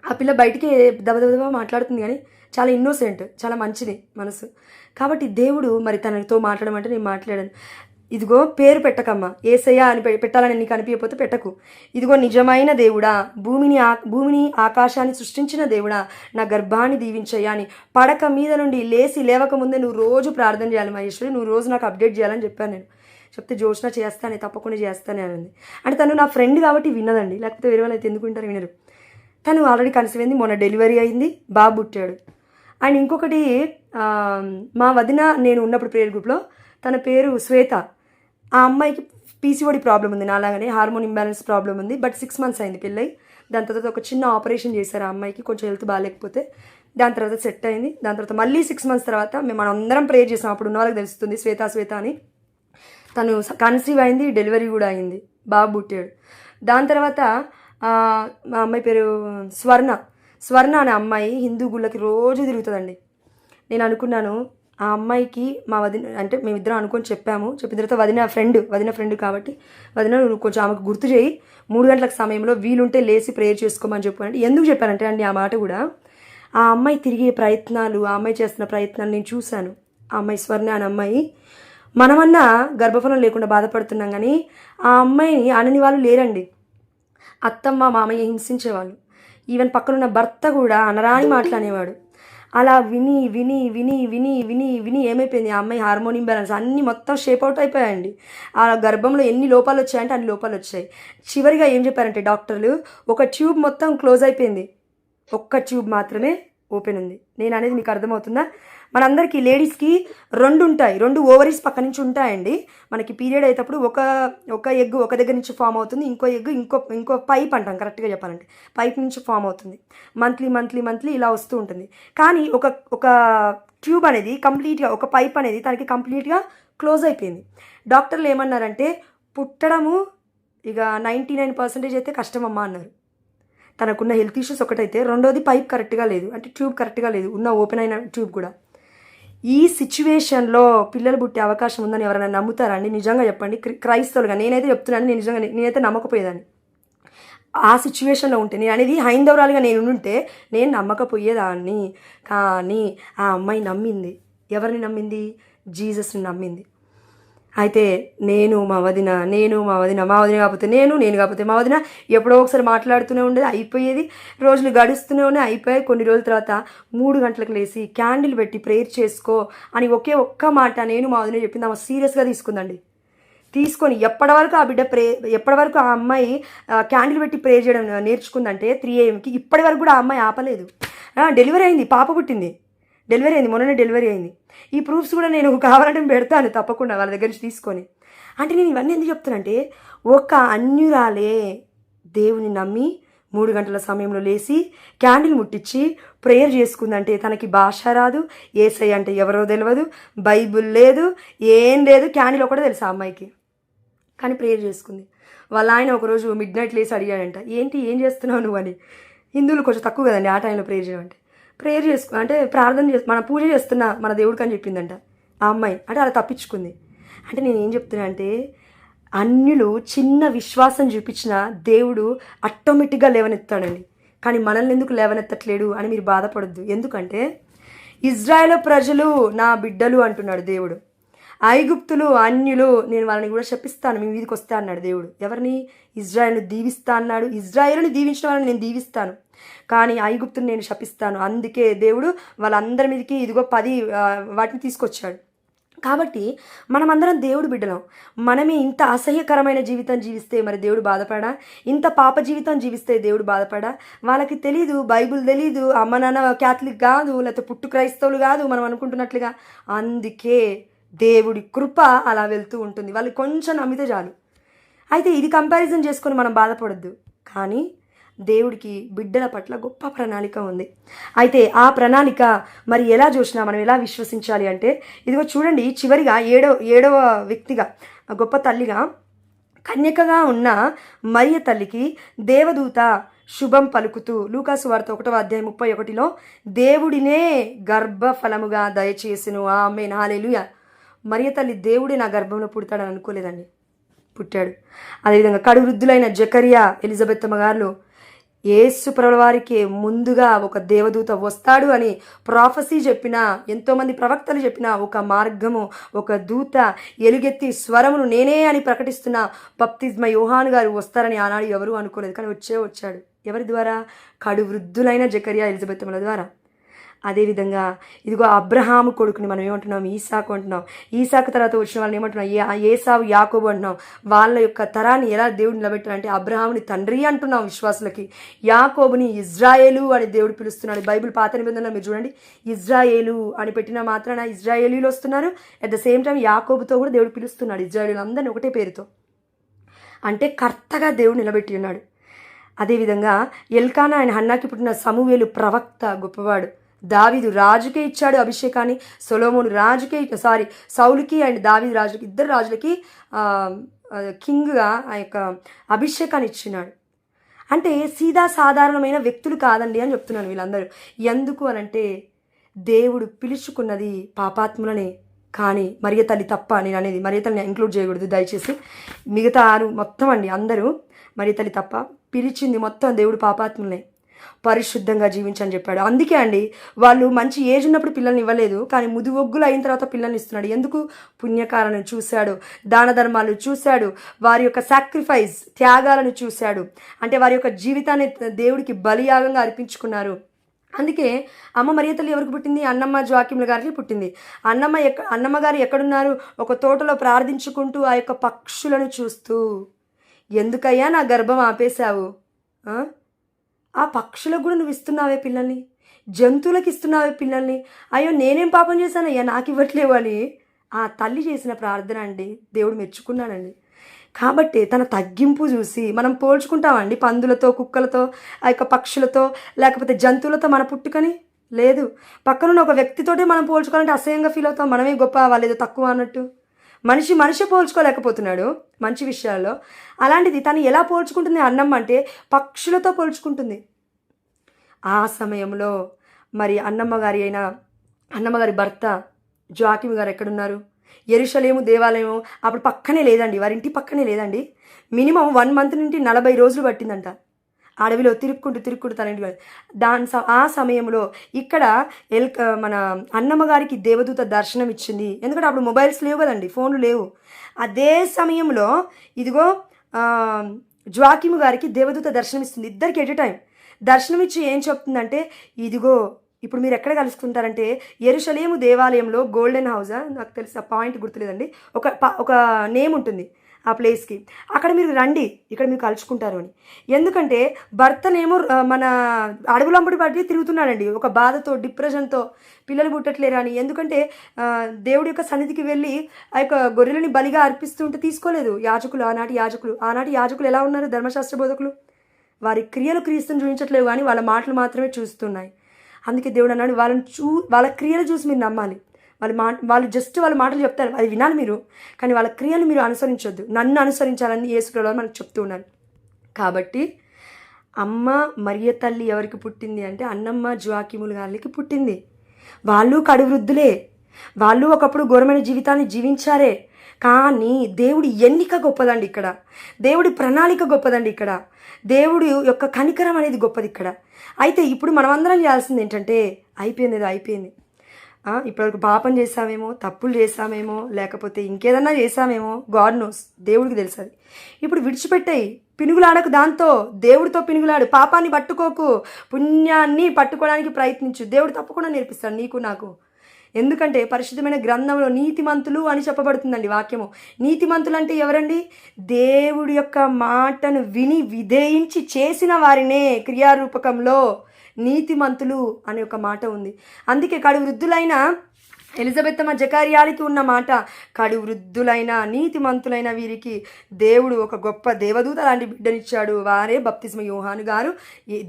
ఆ పిల్ల బయటికి దబదబా మాట్లాడుతుంది కానీ చాలా ఇన్నోసెంట్, చాలా మంచిది మనసు. కాబట్టి దేవుడు మరి తనతో మాట్లాడమంటే నేను మాట్లాడాను. ఇదిగో పేరు పెట్టకమ్మా, ఏసయ్య అని పెట్టాలని నీకు అనిపించకపోతే పెట్టకు. ఇదిగో నిజమైన దేవుడా, భూమిని ఆకాశాన్ని సృష్టించిన దేవుడా, నా గర్భాన్ని దీవించయ్యా అని పడక మీద నుండి లేవక ముందే నువ్వు రోజు ప్రార్థన చేయాలి మహేశ్వరి, నువ్వు రోజు నాకు అప్డేట్ చేయాలని చెప్పాను. నేను చెప్తే జోష్న చేస్తానే, తప్పకుండా చేస్తానే అనింది. అంటే తను నా ఫ్రెండ్ కాబట్టి విన్నదండి, లేకపోతే వేరే వాళ్ళు అయితే ఎందుకు వింటారు, వినరు. తను ఆల్రెడీ కన్సీవ్ అయింది, మొన్న డెలివరీ అయింది, బాబు పుట్టాడు. అండ్ ఇంకొకటి, మా వదిన నేను ఉన్నప్పుడు ప్రేయర్ గ్రూప్లో తన పేరు శ్వేత. ఆ అమ్మాయికి పీసీఓడి ప్రాబ్లం ఉంది, నాలాగానే హార్మోన్ ఇంబ్యాలెన్స్ ప్రాబ్లం ఉంది. బట్ 6 months అయింది పెళ్ళై. దాని తర్వాత ఒక చిన్న ఆపరేషన్ చేశారు ఆ అమ్మాయికి, కొంచెం హెల్త్ బాగాలేకపోతే. దాని తర్వాత సెట్ అయింది. దాని తర్వాత మళ్ళీ 6 months తర్వాత మనం అందరం ప్రేయర్ చేసాం. అప్పుడు ఉన్న వాళ్ళకి తెలుస్తుంది శ్వేత అని. తను కన్సీవ్ అయింది, డెలివరీ కూడా అయింది, బాబు పుట్టాడు. దాని తర్వాత మా అమ్మాయి పేరు స్వర్ణ అనే అమ్మాయి హిందూ గుళ్ళకి రోజు తిరుగుతుందండి. నేను అనుకున్నాను ఆ అమ్మాయికి మా వదిన, అంటే మేమిద్దరం అనుకొని చెప్పాము. చెప్పిన తర్వాత వదిన ఫ్రెండ్ కాబట్టి, వదిన నువ్వు కొంచెం ఆమెకు గుర్తు చేయి, 3 గంటల సమయంలో వీలుంటే లేచి ప్రేయర్ చేసుకోమని చెప్పానంటే. ఎందుకు చెప్పానంటే అండి ఆ మాట కూడా, ఆ అమ్మాయి తిరిగే ప్రయత్నాలు, ఆ అమ్మాయి చేస్తున్న ప్రయత్నాలు నేను చూశాను. ఆ అమ్మాయి స్వర్ణ అనే అమ్మాయి, మనమన్నా గర్భఫలం లేకుండా బాధపడుతున్నాం కానీ ఆ అమ్మాయిని అనని వాళ్ళు లేరండి. అత్తమ్మ మామయ్య హింసించేవాళ్ళు. ఈవెన్ పక్కనున్న భర్త కూడా అనరాని మాట్లాడేవాడు. అలా విని విని విని విని విని విని ఏమైపోయింది, ఆ అమ్మాయి హార్మోన్ ఇంబ్యాలెన్స్ అన్నీ మొత్తం షేప్ అవుట్ అయిపోయాయండి. ఆ గర్భంలో ఎన్ని లోపాలు వచ్చాయంటే అన్ని లోపాలు వచ్చాయి. చివరిగా ఏం చెప్పారంటే డాక్టర్లు, ఒక ట్యూబ్ మొత్తం క్లోజ్ అయిపోయింది, ఒక్క ట్యూబ్ మాత్రమే ఓపెన్ ఉంది. నేను అనేది మీకు అర్థమవుతుందా? మనందరికీ లేడీస్కి 2 ఉంటాయి, 2 ఓవరీస్ పక్క నుంచి ఉంటాయండి. మనకి పీరియడ్ అయ్యేటప్పుడు ఒక ఎగ్ ఒక దగ్గర నుంచి ఫామ్ అవుతుంది, ఇంకో ఎగ్ ఇంకో పైప్ అంటాం, కరెక్ట్గా చెప్పాలంటే పైప్ నుంచి ఫామ్ అవుతుంది. మంత్లీ మంత్లీ మంత్లీ ఇలా వస్తూ ఉంటుంది. కానీ ఒక ట్యూబ్ అనేది కంప్లీట్గా, ఒక పైప్ అనేది తనకి కంప్లీట్గా క్లోజ్ అయిపోయింది. డాక్టర్లు ఏమన్నారంటే, పుట్టడము ఇక 99% అయితే కష్టమమ్మా అన్నారు. తనకున్న హెల్త్ ఇష్యూస్ ఒకటైతే, రెండోది పైప్ కరెక్ట్గా లేదు, అంటే ట్యూబ్ కరెక్ట్గా లేదు, ఉన్న ఓపెన్ అయిన ట్యూబ్ కూడా. ఈ సిచ్యువేషన్లో పిల్లలు పుట్టే అవకాశం ఉందని ఎవరైనా నమ్ముతారండి? నిజంగా చెప్పండి. క్రైస్తవులుగా నేనైతే చెప్తున్నాను, నేనైతే నమ్మకపోయేదాన్ని. ఆ సిచ్యువేషన్లో ఉంటే, నేను అనేది హైందవరాలుగా నేను ఉంటే నేను నమ్మకపోయేదాన్ని. కానీ ఆ అమ్మాయి నమ్మింది. ఎవరిని నమ్మింది? జీసస్ని నమ్మింది. అయితే నేను మా వదిన కాకపోతే నేను కాకపోతే మా వదిన ఎప్పుడో ఒకసారి మాట్లాడుతూనే ఉండేది, అయిపోయేది. రోజులు గడుస్తూనే ఉన్నాయి, అయిపోయాయి. కొన్ని రోజుల తర్వాత 3 గంటలకు లేచి క్యాండిల్ పెట్టి ప్రేయర్ చేసుకో అని ఒక్క మాట నేను మా వదిన చెప్పింది. ఆమె సీరియస్గా తీసుకొని ఎప్పటి వరకు ఆ అమ్మాయి క్యాండిల్ పెట్టి ప్రేయర్ చేయడం నేర్చుకుందంటే 3 AM ఇప్పటి వరకు కూడా ఆ అమ్మాయి ఆపలేదు. డెలివరీ అయింది, పాప పుట్టింది, మొన్ననే డెలివరీ అయింది. ఈ ప్రూఫ్స్ కూడా నేను కావాలంటే పెడతాను తప్పకుండా వాళ్ళ దగ్గర నుంచి తీసుకొని. అంటే నేను ఇవన్నీ ఎందుకు చెప్తానంటే, ఒక అన్యురాలే దేవుని నమ్మి 3 గంటల సమయంలో లేచి క్యాండిల్ ముట్టించి ప్రేయర్ చేసుకుందంటే, తనకి భాష రాదు, యేసయ్య అంటే ఎవరో తెలియదు, బైబుల్ లేదు, ఏం లేదు, క్యాండిల్ ఒకటే తెలుసు ఆ అమ్మాయికి. కానీ ప్రేయర్ చేసుకుంది. వాళ్ళ ఆయన ఒకరోజు మిడ్నైట్ లేచి అడిగాడంట, ఏం చేస్తున్నావు నువ్వు అని. హిందువులు కొంచెం తక్కువ కదండి ఆ టైంలో ప్రేయర్ చేయడం అంటే. ప్రేయర్ అంటే ప్రార్థన మన పూజ చేస్తున్నా మన దేవుడికి అని చెప్పిందంట ఆ అమ్మాయి. అంటే అలా తప్పించుకుంది. అంటే నేను ఏం చెప్తున్నా అంటే, అన్యులు చిన్న విశ్వాసం చూపించిన దేవుడు ఆటోమేటిక్గా లేవనెత్తాడండి. కానీ మనల్ని ఎందుకు లేవనెత్తట్లేడు అని మీరు బాధపడద్దు. ఎందుకంటే ఇజ్రాయేల్ ప్రజలు నా బిడ్డలు అంటున్నాడు దేవుడు. ఐగుప్తులు అన్యులు నేను వాళ్ళని కూడా శపిస్తాను, మీ మీదకి వస్తా అన్నాడు దేవుడు. ఎవరిని? ఇజ్రాయేల్ని దీవిస్తా అన్నాడు. ఇజ్రాయేల్ని దీవించిన వాళ్ళని నేను దీవిస్తాను, కానీ ఐగుప్తుని నేను శపిస్తాను. అందుకే దేవుడు వాళ్ళందరి మీదకి ఇదిగో 10 వాటిని తీసుకొచ్చాడు. కాబట్టి మనమందరం దేవుడు బిడ్డలం. మనమే ఇంత అసహ్యకరమైన జీవితం జీవిస్తే మరి దేవుడు బాధపడా? ఇంత పాప జీవితం జీవిస్తే దేవుడు బాధపడా? వాళ్ళకి తెలీదు, బైబుల్ తెలీదు, అమ్మ నాన్న క్యాథలిక్ కాదు, లేకపోతే పుట్టు క్రైస్తవులు కాదు మనం అనుకుంటున్నట్లుగా. అందుకే దేవుడి కృప అలా వెళ్తూ ఉంటుంది. వాళ్ళు కొంచెం నమ్మితే చాలు. అయితే ఇది కంపారిజన్ చేసుకొని మనం బాధపడద్దు. కానీ దేవుడికి బిడ్డల పట్ల గొప్ప ప్రణాళిక ఉంది. అయితే ఆ ప్రణాళిక మరి ఎలా చూసినా మనం ఎలా విశ్వసించాలి అంటే, ఇదిగో చూడండి, చివరిగా ఏడవ వ్యక్తిగా గొప్ప తల్లిగా కన్యకగా ఉన్న మరియ తల్లికి దేవదూత శుభం పలుకుతూ లూకాసు వార్త 1:31 దేవుడినే గర్భఫలముగా దయచేసును, ఆమేన్, హల్లెలూయా. మరియ తల్లి దేవుడే నా గర్భంలో పుడతాడని అనుకోలేదండి, పుట్టాడు. అదేవిధంగా కడు వృద్ధులైన జకరియా, ఎలిజబెత్ అమ్మగారు యేసు ప్రభువారికి ముందుగా ఒక దేవదూత వస్తాడు అని ప్రాఫెసీ చెప్పిన, ఎంతోమంది ప్రవక్తలు చెప్పిన ఒక మార్గము, ఒక దూత ఎలుగెత్తి స్వరమును నేనే అని ప్రకటిస్తున్న బప్తిస్మ యోహాను గారు వస్తారని ఆనాడు ఎవరు అనుకోలేదు. కానీ వచ్చాడు. ఎవరి ద్వారా? కడు వృద్ధులైన జకరియా, ఎలిజబెత్ అమ్మల ద్వారా. అదేవిధంగా ఇదిగో అబ్రహాము కొడుకుని మనం ఏమంటున్నాం? ఈసాకు అంటున్నాం. ఈసాకు తర్వాత వచ్చిన వాళ్ళని ఏమంటున్నాం? ఏసావు, యాకోబు అంటున్నాం. వాళ్ళ యొక్క తరాన్ని ఎలా దేవుడు నిలబెట్టాలంటే, అబ్రహాముని తండ్రి అంటున్నాం విశ్వాసులకి, యాకోబుని ఇజ్రాయేలు అని దేవుడు పిలుస్తున్నాడు. బైబిల్ పాత నిబంధనలో మీరు చూడండి, ఇజ్రాయేలు అని పెట్టిన మాత్రాన ఇజ్రాయేలీలు వస్తున్నారు. అట్ ద సేమ్ టైం యాకోబుతో కూడా దేవుడు పిలుస్తున్నాడు ఇజ్రాయేలీలు అందరినీ ఒకటే పేరుతో. అంటే కర్తగా దేవుడు నిలబెట్టి ఉన్నాడు. అదేవిధంగా ఎల్కానా ఆయన హన్నాకి పుట్టిన సమూయేలు ప్రవక్త, గొప్పవాడు. దావీదు రాజుకే ఇచ్చాడు అభిషేకాన్ని, సొలొమోను సౌలుకి అండ్ దావీదు రాజులకి, ఇద్దరు రాజులకి కింగ్గా ఆ యొక్క అభిషేకాన్ని ఇచ్చినాడు. అంటే సాధారణమైన వ్యక్తులు కాదండి అని చెప్తున్నాను వీళ్ళందరూ. ఎందుకు అనంటే, దేవుడు పిలుచుకున్నది పాపాత్ములనే, కానీ మరియ తల్లి తప్ప. నేను అనేది మరియ తల్లిని ఇంక్లూడ్ చేయకూడదు దయచేసి. మిగతా 6 మొత్తం అండి అందరూ, మరియ తల్లి తప్ప. పిలిచింది మొత్తం దేవుడు పాపాత్ములనే. పరిశుద్ధంగా జీవించని చెప్పాడు. అందుకే అండి వాళ్ళు మంచి ఏజ్ ఉన్నప్పుడు పిల్లల్ని ఇవ్వలేదు, కానీ ముదివొగ్గులు అయిన తర్వాత పిల్లల్ని ఇస్తున్నాడు. ఎందుకు? పుణ్యకాలను చూశాడు, దాన ధర్మాలు చూశాడు, వారి యొక్క సాక్రిఫైస్ త్యాగాలను చూశాడు. అంటే వారి యొక్క జీవితాన్ని దేవుడికి బలియాగంగా అర్పించుకున్నారు. అందుకే అమ్మ మరియ తల్లి ఎవరికి పుట్టింది? అన్నమ్మ జోకిముల గారికి పుట్టింది. అన్నమ్మ గారు ఎక్కడున్నారు? ఒక తోటలో ప్రార్థించుకుంటూ ఆ యొక్క పక్షులను చూస్తూ, ఎందుకయ్యా నా గర్భం ఆపేశావు? ఆ పక్షులకు కూడా నువ్వు ఇస్తున్నావే పిల్లల్ని, జంతువులకు ఇస్తున్నావే పిల్లల్ని, అయ్యో నేనేం పాపం చేశానయ్యా నాకు ఇవ్వట్లేవు అని ఆ తల్లి చేసిన ప్రార్థన అండి దేవుడు మెచ్చుకున్నాడండి. కాబట్టి తన తగ్గింపు చూసి మనం పోల్చుకుంటామండి పందులతో, కుక్కలతో, ఆ యొక్క పక్షులతో, లేకపోతే జంతువులతో మన పుట్టుకని లేదు. పక్కనున్న ఒక వ్యక్తితోటే మనం పోల్చుకోవాలంటే అసహ్యంగా ఫీల్ అవుతాం, మనమే గొప్ప వాళ్ళేదో తక్కువ అన్నట్టు. మనిషి పోల్చుకోలేకపోతున్నాడు మంచి విషయాల్లో. అలాంటిది తను ఎలా పోల్చుకుంటుంది అన్నమ్మ అంటే పక్షులతో పోల్చుకుంటుంది. ఆ సమయంలో మరి అన్నమ్మ గారి భర్త జోకిము గారు ఎక్కడున్నారు? యెరూషలేము దేవాలయము అప్పుడు పక్కనే లేదండి, వారింటి పక్కనే లేదండి. మినిమం 1 మంత్ నుండి 40 రోజులు పట్టిందంట అడవిలో తిరుక్కుంటూ తన ఇంటి. ఆ సమయంలో ఇక్కడ మన అన్నమ్మ గారికి దేవదూత దర్శనం ఇచ్చింది. ఎందుకంటే అప్పుడు మొబైల్స్ లేవు కదండి, ఫోన్లు లేవు. అదే సమయంలో ఇదిగో జోకిము గారికి దేవదూత దర్శనం ఇస్తుంది. ఇద్దరికి ఎట్ ఎ టైం దర్శనం ఇచ్చి ఏం చెప్తుందంటే, ఇదిగో ఇప్పుడు మీరు ఎక్కడ కలుసుకుంటారంటే యెరూషలేము దేవాలయంలో గోల్డెన్ హౌస్, నాకు తెలిసి ఆ పాయింట్ గుర్తులేదండి, ఒక నేమ్ ఉంటుంది ఆ ప్లేస్కి. అక్కడ మీరు రండి, ఇక్కడ మీరు కలుసుకుంటారు అని. ఎందుకంటే భర్తనేమో మన అడవులంపటి బట్టి తిరుగుతున్నాడండి ఒక బాధతో, డిప్రెషన్తో, పిల్లలు పుట్టట్లేరు అని. ఎందుకంటే దేవుడి యొక్క సన్నిధికి వెళ్ళి ఆ యొక్క గొర్రెలని బలిగా అర్పిస్తుంటే తీసుకోలేదు ఆనాటి యాజకులు ఎలా ఉన్నారు? ధర్మశాస్త్ర బోధకులు. వారి క్రియలు క్రీస్తుని చూపించట్లేవు కానీ వాళ్ళ మాటలు మాత్రమే చూస్తున్నాయి. అందుకే దేవుడు అన్నాడు, వాళ్ళ క్రియలు చూసి మీరు నమ్మాలి. వాళ్ళు జస్ట్ వాళ్ళ మాటలు చెప్తారు, అది వినాలి మీరు, కానీ వాళ్ళ క్రియలు మీరు అనుసరించొద్దు, నన్ను అనుసరించాలని యేసు ప్రభువు మనకు చెప్తూ ఉన్నారు. కాబట్టి అమ్మ మరియ తల్లి ఎవరికి పుట్టింది అంటే అన్నమ్మ జోకిముల గారికి పుట్టింది. వాళ్ళు కడువృద్ధులే, వాళ్ళు ఒకప్పుడు ఘోరమైన జీవితాన్ని జీవించారే. కానీ దేవుడి ఎన్నిక గొప్పదండి ఇక్కడ, దేవుడి ప్రణాళిక గొప్పదండి ఇక్కడ, దేవుడి యొక్క కనికరం అనేది గొప్పది ఇక్కడ. అయితే ఇప్పుడు మనమందరం చేయాల్సింది ఏంటంటే, అయిపోయింది. ఇప్పటివరకు పాపం చేసామేమో, తప్పులు చేసామేమో, లేకపోతే ఇంకేదన్నా చేసామేమో, గాడ్ నోస్, దేవుడికి తెలుసు అది. ఇప్పుడు విడిచిపెట్టాయి, పినుగులాడకు, దాంతో దేవుడితో పినుగులాడు, పాపాన్ని పట్టుకోకు, పుణ్యాన్ని పట్టుకోవడానికి ప్రయత్నించు. దేవుడు తప్పకుండా నేర్పిస్తాడు నీకు నాకు. ఎందుకంటే పరిశుద్ధమైన గ్రంథంలో నీతిమంతులు అని చెప్పబడుతుందండి వాక్యము. నీతిమంతులు అంటే ఎవరండి? దేవుడి యొక్క మాటను విని విధేయించి చేసిన వారినే క్రియారూపకంలో నీతిమంతులు అనే ఒక మాట ఉంది. అందుకే కడు వృద్ధులైన ఎలిజబెత్తమ్మ జకర్యాలకి ఉన్న మాట, కడు వృద్ధులైన నీతిమంతులైన వీరికి దేవుడు ఒక గొప్ప దేవదూత లాంటి బిడ్డనిచ్చాడు. వారే బప్తిస్మ యోహాను గారు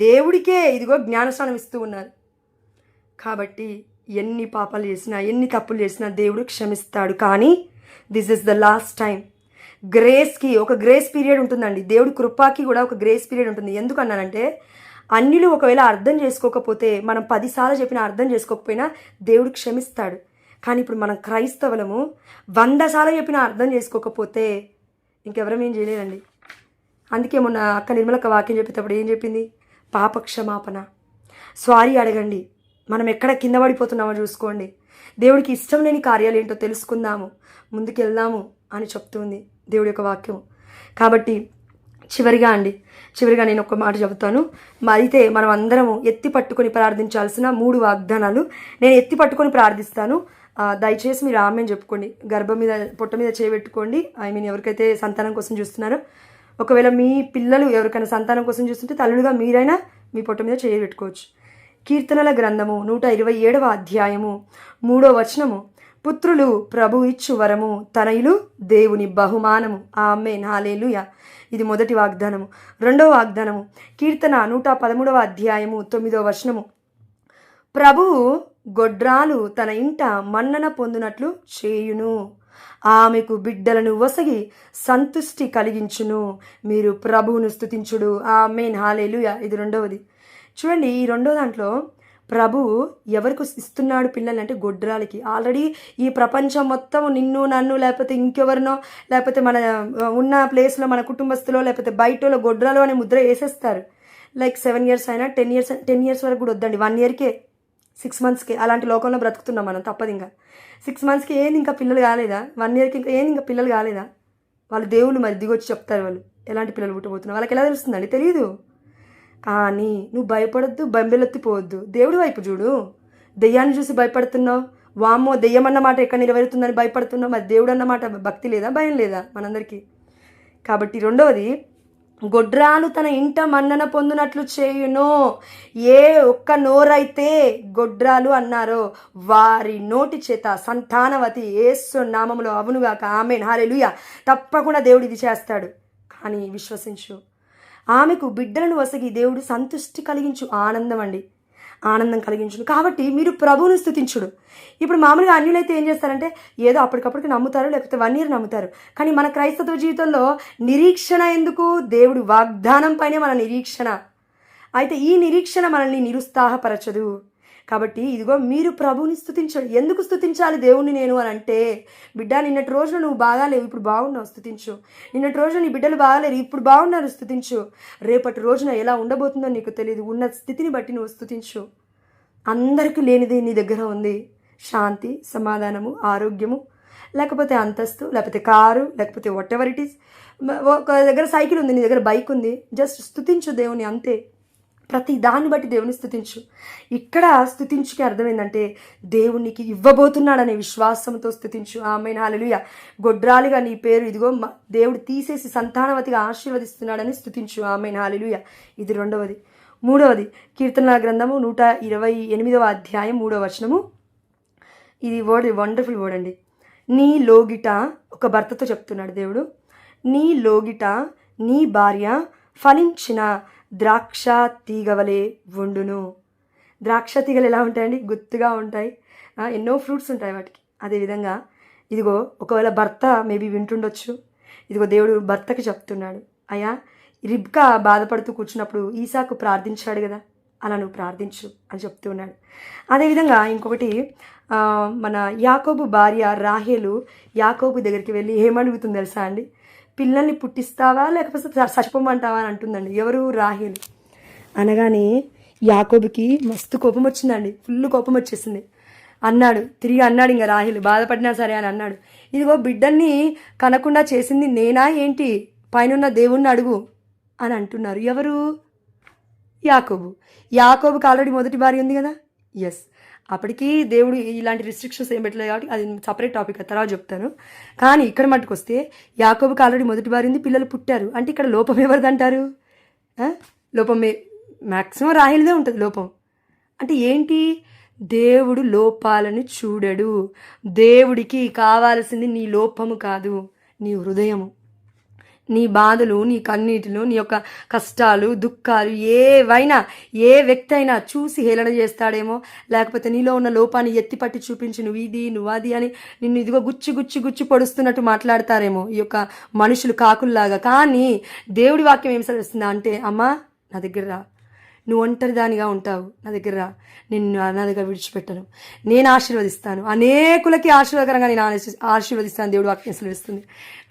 దేవుడికే ఇదిగో జ్ఞానస్నానం ఇస్తూ ఉన్నారు. కాబట్టి ఎన్ని పాపాలు చేసినా, ఎన్ని తప్పులు చేసినా దేవుడు క్షమిస్తాడు. కానీ this is the last time. గ్రేస్కి ఒక గ్రేస్ పీరియడ్ ఉంటుందండి, దేవుడి కృపకి కూడా ఒక గ్రేస్ పీరియడ్ ఉంటుంది. ఎందుకన్నానంటే అన్యులు ఒకవేళ అర్థం చేసుకోకపోతే, మనం 10 సార్లు చెప్పినా అర్థం చేసుకోకపోయినా దేవుడు క్షమిస్తాడు. కానీ ఇప్పుడు మనం క్రైస్తవులము 100 సార్లు చెప్పినా అర్థం చేసుకోకపోతే ఇంకెవరం ఏం చేయలేదండి. అందుకే మొన్న అక్క నిర్మలక్క వాక్యం చెప్పేటప్పుడు ఏం చెప్పింది? పాప క్షమాపణ, సారీ అడగండి, మనం ఎక్కడ కింద పడిపోతున్నామో చూసుకోండి, దేవుడికి ఇష్టం లేని కార్యాలు ఏంటో తెలుసుకుందాము, ముందుకెళ్దాము అని చెప్తుంది దేవుడి యొక్క వాక్యం. కాబట్టి చివరిగా నేను ఒక మాట చెబుతాను. అయితే మనం అందరము ఎత్తి పట్టుకొని ప్రార్థించాల్సిన 3 వాగ్దానాలు నేను ఎత్తి పట్టుకొని ప్రార్థిస్తాను. దయచేసి మీరు ఆమెను చెప్పుకోండి, గర్భం మీద పొట్ట మీద చేయబెట్టుకోండి. ఎవరికైతే సంతానం కోసం చూస్తున్నారో, ఒకవేళ మీ పిల్లలు ఎవరికైనా సంతానం కోసం చూస్తుంటే తల్లులుగా మీరైనా మీ పొట్ట మీద చేయబెట్టుకోవచ్చు. కీర్తనల గ్రంథము 127వ అధ్యాయము 3వ వచనము, పుత్రులు ప్రభు ఇచ్చు వరము, తనయులు దేవుని బహుమానము. ఆమేన్, హల్లెలూయా. ఇది మొదటి వాగ్దానము. రెండవ వాగ్దానము కీర్తన 113వ అధ్యాయము 9వ వచనము, ప్రభువు గొడ్రాలు తన ఇంట మన్నన పొందునట్లు చేయును, ఆమెకు బిడ్డలను వసగి సంతుష్టి కలిగించును, మీరు ప్రభువును స్తుతించుడు. ఆమేన్, హల్లెలూయా. ఇది రెండవది. చూడండి, ఈ రెండో దాంట్లో ప్రభువు ఎవరికి ఇస్తున్నాడు పిల్లలు అంటే గొడ్రాలకి. ఆల్రెడీ ఈ ప్రపంచం మొత్తం నిన్ను నన్ను లేకపోతే ఇంకెవరినో లేకపోతే మన ఉన్న ప్లేస్లో మన కుటుంబస్తులో లేకపోతే బయటలో గొడ్రాలు అనే ముద్ర వేసేస్తారు. లైక్ 7 years అయినా 10 years వరకు కూడా వద్దండి, 1 yearకే 6 monthsకే అలాంటి లోకంలో బ్రతుకుతున్నాం మనం. తప్పదు. ఇంకా 6 monthsకి ఏంది ఇంకా పిల్లలు కాలేదా? 1 yearకి ఇంకా ఏంది ఇంకా పిల్లలు కాలేదా? వాళ్ళు దేవుళ్ళు మరి దిగొచ్చి చెప్తారు వాళ్ళు ఎలాంటి పిల్లలు పుట్టబోతున్నారు. వాళ్ళకి ఎలా తెలుస్తుందండి? తెలియదు. కానీ నువ్వు భయపడొద్దు, బెంబెలెత్తిపోవద్దు, దేవుడి వైపు చూడు. దెయ్యాన్ని చూసి భయపడుతున్నావు, వామ్మో దెయ్యం అన్నమాట ఎక్కడ నెరవేరుతుందని భయపడుతున్నావు. మరి దేవుడు అన్నమాట భక్తి లేదా, భయం లేదా మనందరికీ? కాబట్టి రెండవది, గొడ్రాలు తన ఇంట మన్నన పొందునట్లు చేయును. ఏ ఒక్క నోరైతే గొడ్రాలు అన్నారో వారి నోటి చేత సంతానవతి యేసు నామములో అవునుగాక, ఆమేన్, హల్లెలూయా. తప్పకుండా దేవుడు ఇది చేస్తాడు. కానీ విశ్వసించు. ఆమెకు బిడ్డలను వసగి దేవుడు సంతృష్టి కలిగించు, ఆనందం కలిగించును. కాబట్టి మీరు ప్రభువును స్తుతించుడు. ఇప్పుడు మామూలుగా అన్యులైతే ఏం చేస్తారంటే ఏదో అప్పటికప్పటికి నమ్ముతారు, లేకపోతే 1 year నమ్ముతారు. కానీ మన క్రైస్తవ జీవితంలో నిరీక్షణ ఎందుకు? దేవుడు వాగ్దానం పైనే మన నిరీక్షణ. అయితే ఈ నిరీక్షణ మనల్ని నిరుత్సాహపరచదు. కాబట్టి ఇదిగో మీరు ప్రభువుని స్తుతించడు. ఎందుకు స్తుతించాలి దేవుణ్ణి నేను అని అంటే, బిడ్డ నిన్నటి రోజున నువ్వు బాగాలేవు, ఇప్పుడు బాగున్నావు, స్తుతించు. నిన్నటి రోజున నీ బిడ్డలు బాగాలేరు, ఇప్పుడు బాగున్నారు, స్తుతించు. రేపటి రోజున ఎలా ఉండబోతుందో నీకు తెలియదు, ఉన్న స్థితిని బట్టి నువ్వు స్తుతించు. అందరికీ లేనిది నీ దగ్గర ఉంది. శాంతి, సమాధానము, ఆరోగ్యము, లేకపోతే అంతస్తు, లేకపోతే కారు, లేకపోతే వాట్ ఎవర్ ఇట్ ఈస్. ఒక దగ్గర సైకిల్ ఉంది, నీ దగ్గర బైక్ ఉంది. జస్ట్ స్తుతించు దేవుని, అంతే. ప్రతి దాన్ని బట్టి దేవుని స్తుతించు. ఇక్కడ స్తుతించుకి అర్థం ఏంటంటే దేవునికి ఇవ్వబోతున్నాడనే విశ్వాసంతో స్తుతించు, ఆమేన్, హల్లెలూయా. గొడ్రాలిగా నీ పేరు ఇదిగో దేవుడు తీసేసి సంతానవతిగా ఆశీర్వదిస్తున్నాడని స్తుతించు, ఆమేన్, హల్లెలూయా. ఇది రెండవది. మూడవది, కీర్తనల గ్రంథము 128వ అధ్యాయం 3వ వచనము. ఇది వండర్ఫుల్ వర్డ్ అండి. నీ లోగిట, ఒక భర్తతో చెప్తున్నాడు దేవుడు, నీ లోగిట నీ భార్య ఫలించిన ద్రాక్ష తీగవలే ఉండును. ద్రాక్ష తీగలు ఎలా ఉంటాయండి? గుత్తుగా ఉంటాయి, ఎన్నో ఫ్రూట్స్ ఉంటాయి వాటికి. అదేవిధంగా ఇదిగో ఒకవేళ భర్త మేబీ వింటుండొచ్చు. ఇదిగో దేవుడు భర్తకి చెప్తున్నాడు, అయ్యా రిబ్కా బాధపడుతూ కూర్చున్నప్పుడు ఈసాకు ప్రార్థించాడు కదా, అలా నువ్వు ప్రార్థించు అని చెప్తూ ఉన్నాడు. అదేవిధంగా ఇంకొకటి, మన యాకోబు భార్య రాహేలు యాకోబు దగ్గరికి వెళ్ళి ఏమడుగుతుంది తెలుసా అండి? పిల్లల్ని పుట్టిస్తావా లేకపోతే చచ్చిపోమంటావా అని అంటుందండి. ఎవరు? రాహేలు. అనగానే యాకోబుకి మస్తు కోపం వచ్చిందండి, ఫుల్ కోపం వచ్చేసింది. తిరిగి అన్నాడు, ఇంకా రాహేలు బాధపడినా సరే అని అన్నాడు, ఇదిగో బిడ్డల్ని కనకుండా చేసింది నేనా ఏంటి? పైనున్న దేవుణ్ణి అడుగు అని అంటున్నారు. ఎవరు? యాకోబుకి ఆల్రెడీ మొదటి భార్య ఉంది కదా. ఎస్, అప్పటికి దేవుడు ఇలాంటి రిస్ట్రిక్షన్స్ ఏం పెట్టలేదు కాబట్టి అది సపరేట్ టాపిక్, తర్వాత చెప్తాను. కానీ ఇక్కడ మట్టుకు వస్తే యాకోబుకి ఆల్రెడీ మొదటి భార్య ఉంది, పిల్లలు పుట్టారు. అంటే ఇక్కడ లోపం ఎవరిదంటారు? లోపం మ్యాక్సిమం రాహేలుదే ఉంటుంది లోపం. అంటే ఏంటి? దేవుడు లోపాలను చూడడు. దేవుడికి కావాల్సింది నీ లోపము కాదు, నీ హృదయము. నీ బాధలు, నీ కన్నీటిలు, నీ యొక్క కష్టాలు, దుఃఖాలు ఏవైనా ఏ వ్యక్తి అయినా చూసి హేళన చేస్తాడేమో, లేకపోతే నీలో ఉన్న లోపాన్ని ఎత్తిపట్టి చూపించి నువ్వు అది అని నిన్ను ఇదిగో గుచ్చి పొడుస్తున్నట్టు మాట్లాడతారేమో ఈ యొక్క మనుషులు, కాకుల్లాగా. కానీ దేవుడి వాక్యం ఏం సరిస్తుందా అంటే, అమ్మా నా దగ్గర రా, నువ్వు ఒంటరి దానిగా ఉంటావు, నా దగ్గర రా, నిన్ను అనాథగా విడిచిపెట్టను, నేను ఆశీర్వదిస్తాను, అనేకులకి ఆశీర్వాదకరంగా నేను ఆశీర్వదిస్తాను, దేవుడు వాక్యం సెలవిస్తుంది.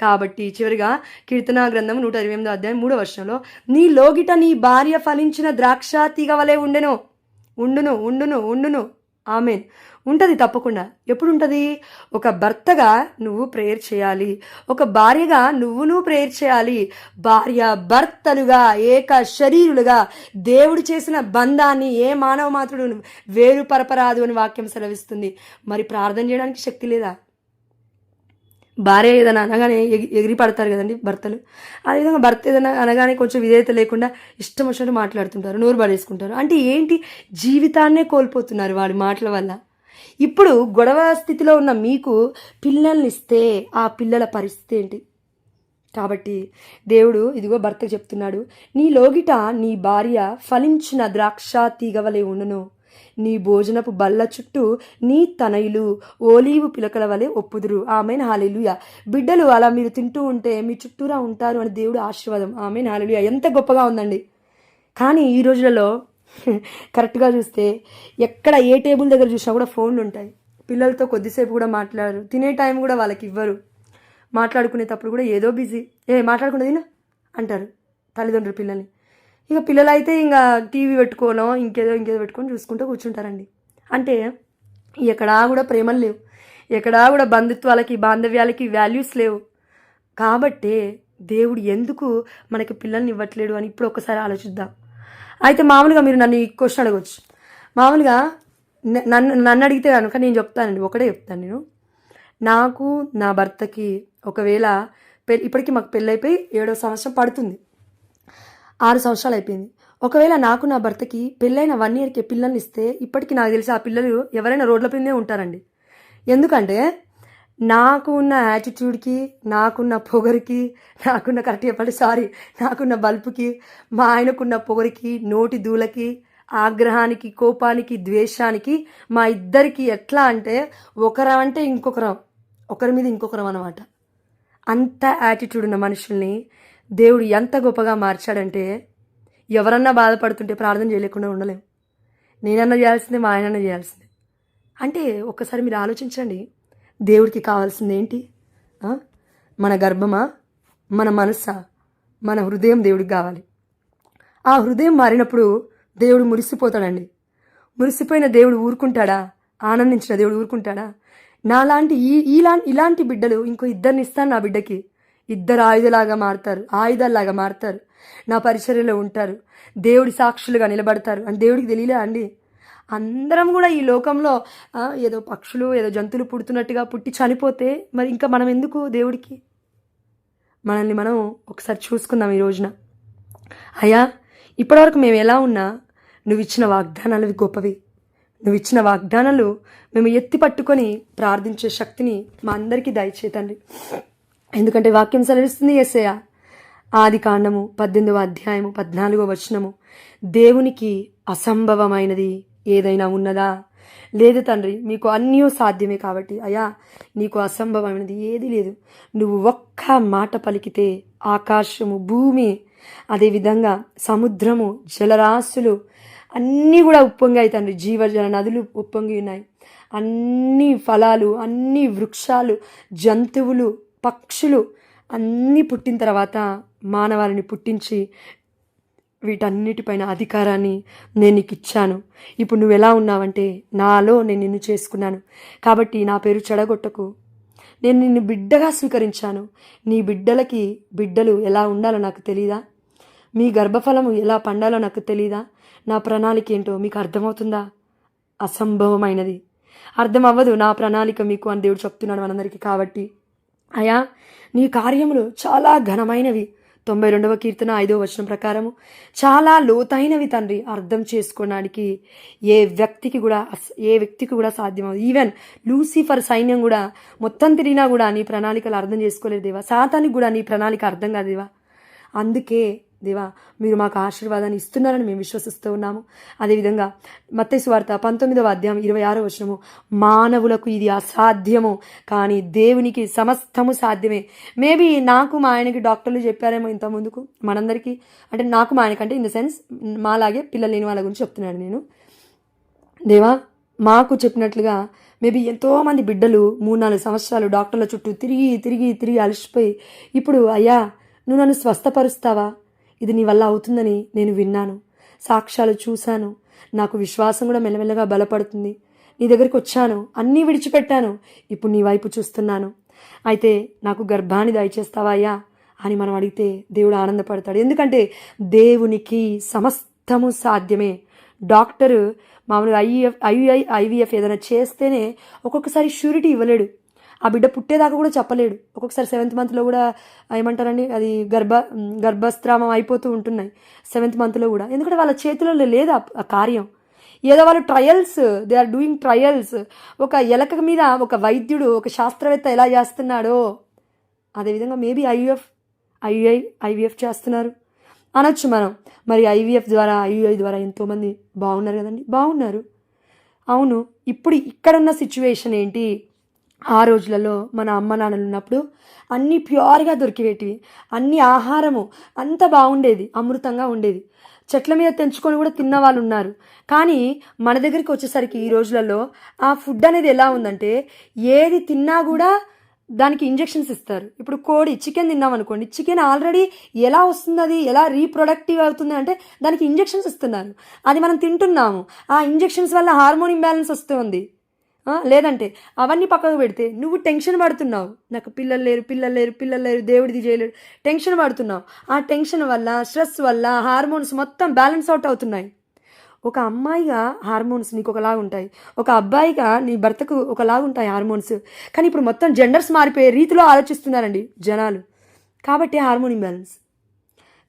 కాబట్టి చివరిగా కీర్తన గ్రంథం 128వ అధ్యాయం 3వ వచనంలో, నీ లోగిట నీ భార్య ఫలించిన ద్రాక్ష తీగ వలె ఉండును. ఆమేన్. ఉంటుంది తప్పకుండా. ఎప్పుడు ఉంటుంది? ఒక భర్తగా నువ్వు ప్రేయర్ చేయాలి, ఒక భార్యగా నువ్వు ప్రేయర్ చేయాలి. భార్య భర్తలుగా ఏక శరీరులుగా దేవుడు చేసిన బంధాన్ని ఏ మానవ మాత్రుడు వేరుపరపరాదు అని వాక్యం సెలవిస్తుంది. మరి ప్రార్థన చేయడానికి శక్తి లేదా? భార్య ఏదైనా అనగానే ఎగిరి పడతారు కదండి భర్తలు. అదేవిధంగా భర్త ఏదైనా అనగానే కొంచెం విధేయత లేకుండా ఇష్టం వచ్చినట్టు మాట్లాడుతుంటారు, నోరు పడేసుకుంటారు. అంటే ఏంటి? జీవితాన్నే కోల్పోతున్నారు వాడి మాటల వల్ల. ఇప్పుడు గొడవ స్థితిలో ఉన్న మీకు పిల్లల్ని ఇస్తే ఆ పిల్లల పరిస్థితి ఏంటి? కాబట్టి దేవుడు ఇదిగో భర్తకు చెప్తున్నాడు, నీ లోగిట నీ భార్య ఫలించిన ద్రాక్ష తీగవలే ఉండును, నీ భోజనపు బల్ల చుట్టూ నీ తనయులు ఓలీవు పిలకల వలె ఒప్పుదురు. ఆమేన్, హల్లెలూయా. బిడ్డలు అలా మీరు తింటూ ఉంటే మీ చుట్టూరా ఉంటారు అని దేవుడు ఆశీర్వాదం. ఆమేన్, హల్లెలూయా. ఎంత గొప్పగా ఉందండి. కానీ ఈ రోజులలో కరెక్ట్గా చూస్తే ఎక్కడ ఏ టేబుల్ దగ్గర చూసినా కూడా ఫోన్లు ఉంటాయి. పిల్లలతో కొద్దిసేపు కూడా మాట్లాడరు, తినే టైం కూడా వాళ్ళకి ఇవ్వరు. మాట్లాడుకునేటప్పుడు కూడా ఏదో బిజీ, మాట్లాడుకునేది అంటారు తల్లిదండ్రులు పిల్లల్ని. ఇక పిల్లలైతే ఇంకా టీవీ పెట్టుకోనో ఇంకేదో పెట్టుకొని చూసుకుంటూ కూర్చుంటారండి. అంటే ఎక్కడా కూడా ప్రేమలు లేవు, ఎక్కడా కూడా బంధుత్వాలకి బాంధవ్యాలకి వాల్యూస్ లేవు. కాబట్టే దేవుడు ఎందుకు మనకి పిల్లల్ని ఇవ్వట్లేడు అని ఇప్పుడు ఒకసారి ఆలోచిద్దాం. అయితే మామూలుగా మీరు నన్ను ఈ క్వశ్చన్ అడగవచ్చు. మామూలుగా నన్ను అడిగితే కనుక నేను చెప్తానండి, ఒకటే చెప్తాను నేను. నాకు నా భర్తకి ఒకవేళ ఇప్పటికీ మాకు పెళ్ళైపోయి 7వ సంవత్సరం పడుతుంది, 6 సంవత్సరాలు అయిపోయింది. ఒకవేళ నాకు నా భర్తకి పెళ్ళైన 1 ఇయర్కి పిల్లల్ని ఇస్తే ఇప్పటికీ నాకు తెలిసి ఆ పిల్లలు ఎవరైనా రోడ్ల మీదే ఉంటారండి. ఎందుకంటే నాకు ఉన్న యాటిట్యూడ్కి, నాకున్న పొగరికి, నాకున్న కరెక్ట్ చెప్పండి నాకున్న బల్పుకి, మా ఆయనకున్న పొగరికి, నోటి దూలకి, ఆగ్రహానికి, కోపానికి, ద్వేషానికి మా ఇద్దరికి ఎట్లా అంటే ఒకరం అంటే ఇంకొకరం, ఒకరి మీద ఇంకొకరం అన్నమాట. అంత యాటిట్యూడ్ ఉన్న మనుషుల్ని దేవుడు ఎంత గొప్పగా మార్చాడంటే ఎవరన్నా బాధపడుతుంటే ప్రార్థన చేయలేకుండా ఉండలేం. నేనన్నా చేయాల్సిందే, మా ఆయనన్నా చేయాల్సిందే. అంటే ఒక్కసారి మీరు ఆలోచించండి, దేవుడికి కావాల్సింది ఏంటి? మన గర్భమా, మన మనస్సా, మన హృదయం దేవుడికి కావాలి. ఆ హృదయం మారినప్పుడు దేవుడు మురిసిపోతాడండి. మురిసిపోయిన దేవుడు ఊరుకుంటాడా? ఆనందించిన దేవుడు ఊరుకుంటాడా? నాలాంటి ఇలాంటి బిడ్డలు ఇంకో 2 ఇస్తాను నా బిడ్డకి. 2 ఆయుధాల్లాగా మారుతారు, నా పరిచర్యలో ఉంటారు, దేవుడి సాక్షులుగా నిలబడతారు అని దేవుడికి తెలియలే అండి? అందరం కూడా ఈ లోకంలో ఏదో పక్షులు, ఏదో జంతువులు పుడుతున్నట్టుగా పుట్టి చనిపోతే మరి ఇంకా మనం ఎందుకు దేవుడికి? మనల్ని మనం ఒకసారి చూసుకుందాం ఈ రోజున. అయ్యా, ఇప్పటివరకు మేము ఎలా ఉన్నా నువ్వు ఇచ్చిన వాగ్దానాలు గొప్పవి. నువ్వు ఇచ్చిన వాగ్దానాలు మేము ఎత్తి పట్టుకొని ప్రార్థించే శక్తిని మా అందరికీ దయచేతండి. ఎందుకంటే వాక్యం సెలవిస్తుంది, యేసయ్య ఆదికాండము 18వ అధ్యాయము 14వ వచనము, దేవునికి అసంభవమైనది ఏదైనా ఉన్నదా? లేదు తండ్రి, మీకు అన్నీ సాధ్యమే. కాబట్టి అయ్యా, నీకు అసంభవమైనది ఏది లేదు. నువ్వు ఒక్క మాట పలికితే ఆకాశము, భూమి, అదేవిధంగా సముద్రము, జలరాశులు అన్నీ కూడా ఉప్పొంగాయి తండ్రి. జీవజల నదులు ఉప్పొంగి ఉన్నాయి. అన్ని ఫలాలు, అన్ని వృక్షాలు, జంతువులు, పక్షులు అన్నీ పుట్టిన తర్వాత మానవాళిని పుట్టించి వీటన్నిటిపైన అధికారాన్ని నేను నీకు ఇచ్చాను. ఇప్పుడు నువ్వు ఎలా ఉన్నావంటే నాలో నేను నిన్ను చేసుకున్నాను. కాబట్టి నా పేరు చెడగొట్టకు. నేను నిన్ను బిడ్డగా స్వీకరించాను. నీ బిడ్డలు ఎలా ఉండాలో నాకు తెలీదా? మీ గర్భఫలము ఎలా పండాలో నాకు తెలీదా? నా ప్రణాళిక ఏంటో మీకు అర్థమవుతుందా? అసంభవమైనది, అర్థం అవ్వదు నా ప్రణాళిక మీకు అని దేవుడు చెప్తున్నాడు మనందరికీ. కాబట్టి అయ్యా, నీ కార్యములు చాలా ఘనమైనవి. 92వ కీర్తన 5వ వచనం ప్రకారము చాలా లోతైనవి తండ్రి. అర్థం చేసుకోవడానికి ఏ వ్యక్తికి కూడా సాధ్యమవుతుంది. ఈవెన్ లూసిఫర్ సైన్యం కూడా మొత్తం తిరిగినా కూడా నీ ప్రణాళికలు అర్థం చేసుకోలేదు దేవా. సాతానికి కూడా నీ ప్రణాళిక అర్థం కాదు దేవా. అందుకే దేవా, మీరు మాకు ఆశీర్వాదాన్ని ఇస్తున్నారని మేము విశ్వసిస్తూ ఉన్నాము. అదేవిధంగా మత్తయి సువార్త 19వ అధ్యాయం 26వ వచనము, మానవులకు ఇది అసాధ్యము కానీ దేవునికి సమస్తము సాధ్యమే. మేబీ నాకు మా ఆయనకి డాక్టర్లు చెప్పారేమో ఇంత ముందుకు మనందరికీ, అంటే నాకు మా ఆయనకంటే ఇన్ ద సెన్స్ మాలాగే పిల్లలు లేని వాళ్ళ గురించి చెప్తున్నాను నేను. దేవా, మాకు చెప్పినట్లుగా మేబీ ఎంతోమంది బిడ్డలు 3-4 సంవత్సరాలు డాక్టర్ల చుట్టూ తిరిగి అలసిపోయి ఇప్పుడు అయ్యా నువ్వు నన్ను స్వస్థపరుస్తావా, ఇది నీ వల్ల అవుతుందని నేను విన్నాను, సాక్ష్యాలు చూశాను, నాకు విశ్వాసం కూడా మెల్లమెల్లగా బలపడుతుంది. నీ దగ్గరికి వచ్చాను, అన్నీ విడిచిపెట్టాను, ఇప్పుడు నీ వైపు చూస్తున్నాను. అయితే నాకు గర్భాన్ని దయచేస్తావా అయ్యా అని మనం అడిగితే దేవుడు ఆనందపడతాడు. ఎందుకంటే దేవునికి సమస్తము సాధ్యమే. డాక్టరు మామూలుగా ఐవీఎఫ్ ఏదైనా చేస్తేనే ఒక్కొక్కసారి షూరిటీ ఇవ్వలేడు. ఆ బిడ్డ పుట్టేదాకా కూడా చెప్పలేడు. ఒక్కొక్కసారి 7th మంత్లో కూడా ఏమంటారండి, అది గర్భస్రావం అయిపోతూ ఉంటున్నాయి 7th మంత్లో కూడా. ఎందుకంటే వాళ్ళ చేతులలో లేదు ఆ కార్యం. ఏదో వాళ్ళు దే ఆర్ డూయింగ్ ట్రయల్స్. ఒక ఎలక మీద ఒక వైద్యుడు, ఒక శాస్త్రవేత్త ఎలా చేస్తున్నాడో అదేవిధంగా మేబీ ఐవీఎఫ్ చేస్తున్నారు అనొచ్చు మనం. మరి ఐవీఎఫ్ ద్వారా ఐయుఐ ద్వారా ఎంతోమంది బాగున్నారు కదండి, బాగున్నారు. అవును, ఇప్పుడు ఇక్కడున్న సిచ్యువేషన్ ఏంటి? ఆ రోజులలో మన అమ్మ నాన్నలు ఉన్నప్పుడు అన్నీ ప్యూర్గా దొరికేటివి, అన్ని ఆహారము అంత బాగుండేది, అమృతంగా ఉండేది. చెట్ల మీద తెంచుకొని కూడా తిన్న వాళ్ళు ఉన్నారు. కానీ మన దగ్గరికి వచ్చేసరికి ఈ రోజులలో ఆ ఫుడ్ అనేది ఎలా ఉందంటే ఏది తిన్నా కూడా దానికి ఇంజెక్షన్స్ ఇస్తారు. ఇప్పుడు కోడి చికెన్ తిన్నాం అనుకోండి, చికెన్ ఆల్రెడీ ఎలా వస్తుంది, అది ఎలా రీప్రొడక్టివ్ అవుతుంది అంటే దానికి ఇంజెక్షన్స్ ఇస్తున్నారు. అది మనం తింటున్నాము. ఆ ఇంజెక్షన్స్ వల్ల హార్మోన్ ఇంబ్యాలెన్స్ వస్తుంది. లేదంటే అవన్నీ పక్కకు పెడితే నువ్వు టెన్షన్ పడుతున్నావు, నాకు పిల్లలు లేరు పిల్లలు లేరు పిల్లలు లేరు, దేవుడిది చేయలేడు, టెన్షన్ పడుతున్నావు. ఆ టెన్షన్ వల్ల, స్ట్రెస్ వల్ల హార్మోన్స్ మొత్తం బ్యాలెన్స్ అవుట్ అవుతున్నాయి. ఒక అమ్మాయిగా హార్మోన్స్ నీకు ఒకలాగా ఉంటాయి, ఒక అబ్బాయిగా నీ భర్తకు ఒకలాగా ఉంటాయి హార్మోన్స్. కానీ ఇప్పుడు మొత్తం జెండర్స్ మారిపోయే రీతిలో ఆలోచిస్తున్నారండి జనాలు. కాబట్టి హార్మోన్ ఇంబ్యాలెన్స్.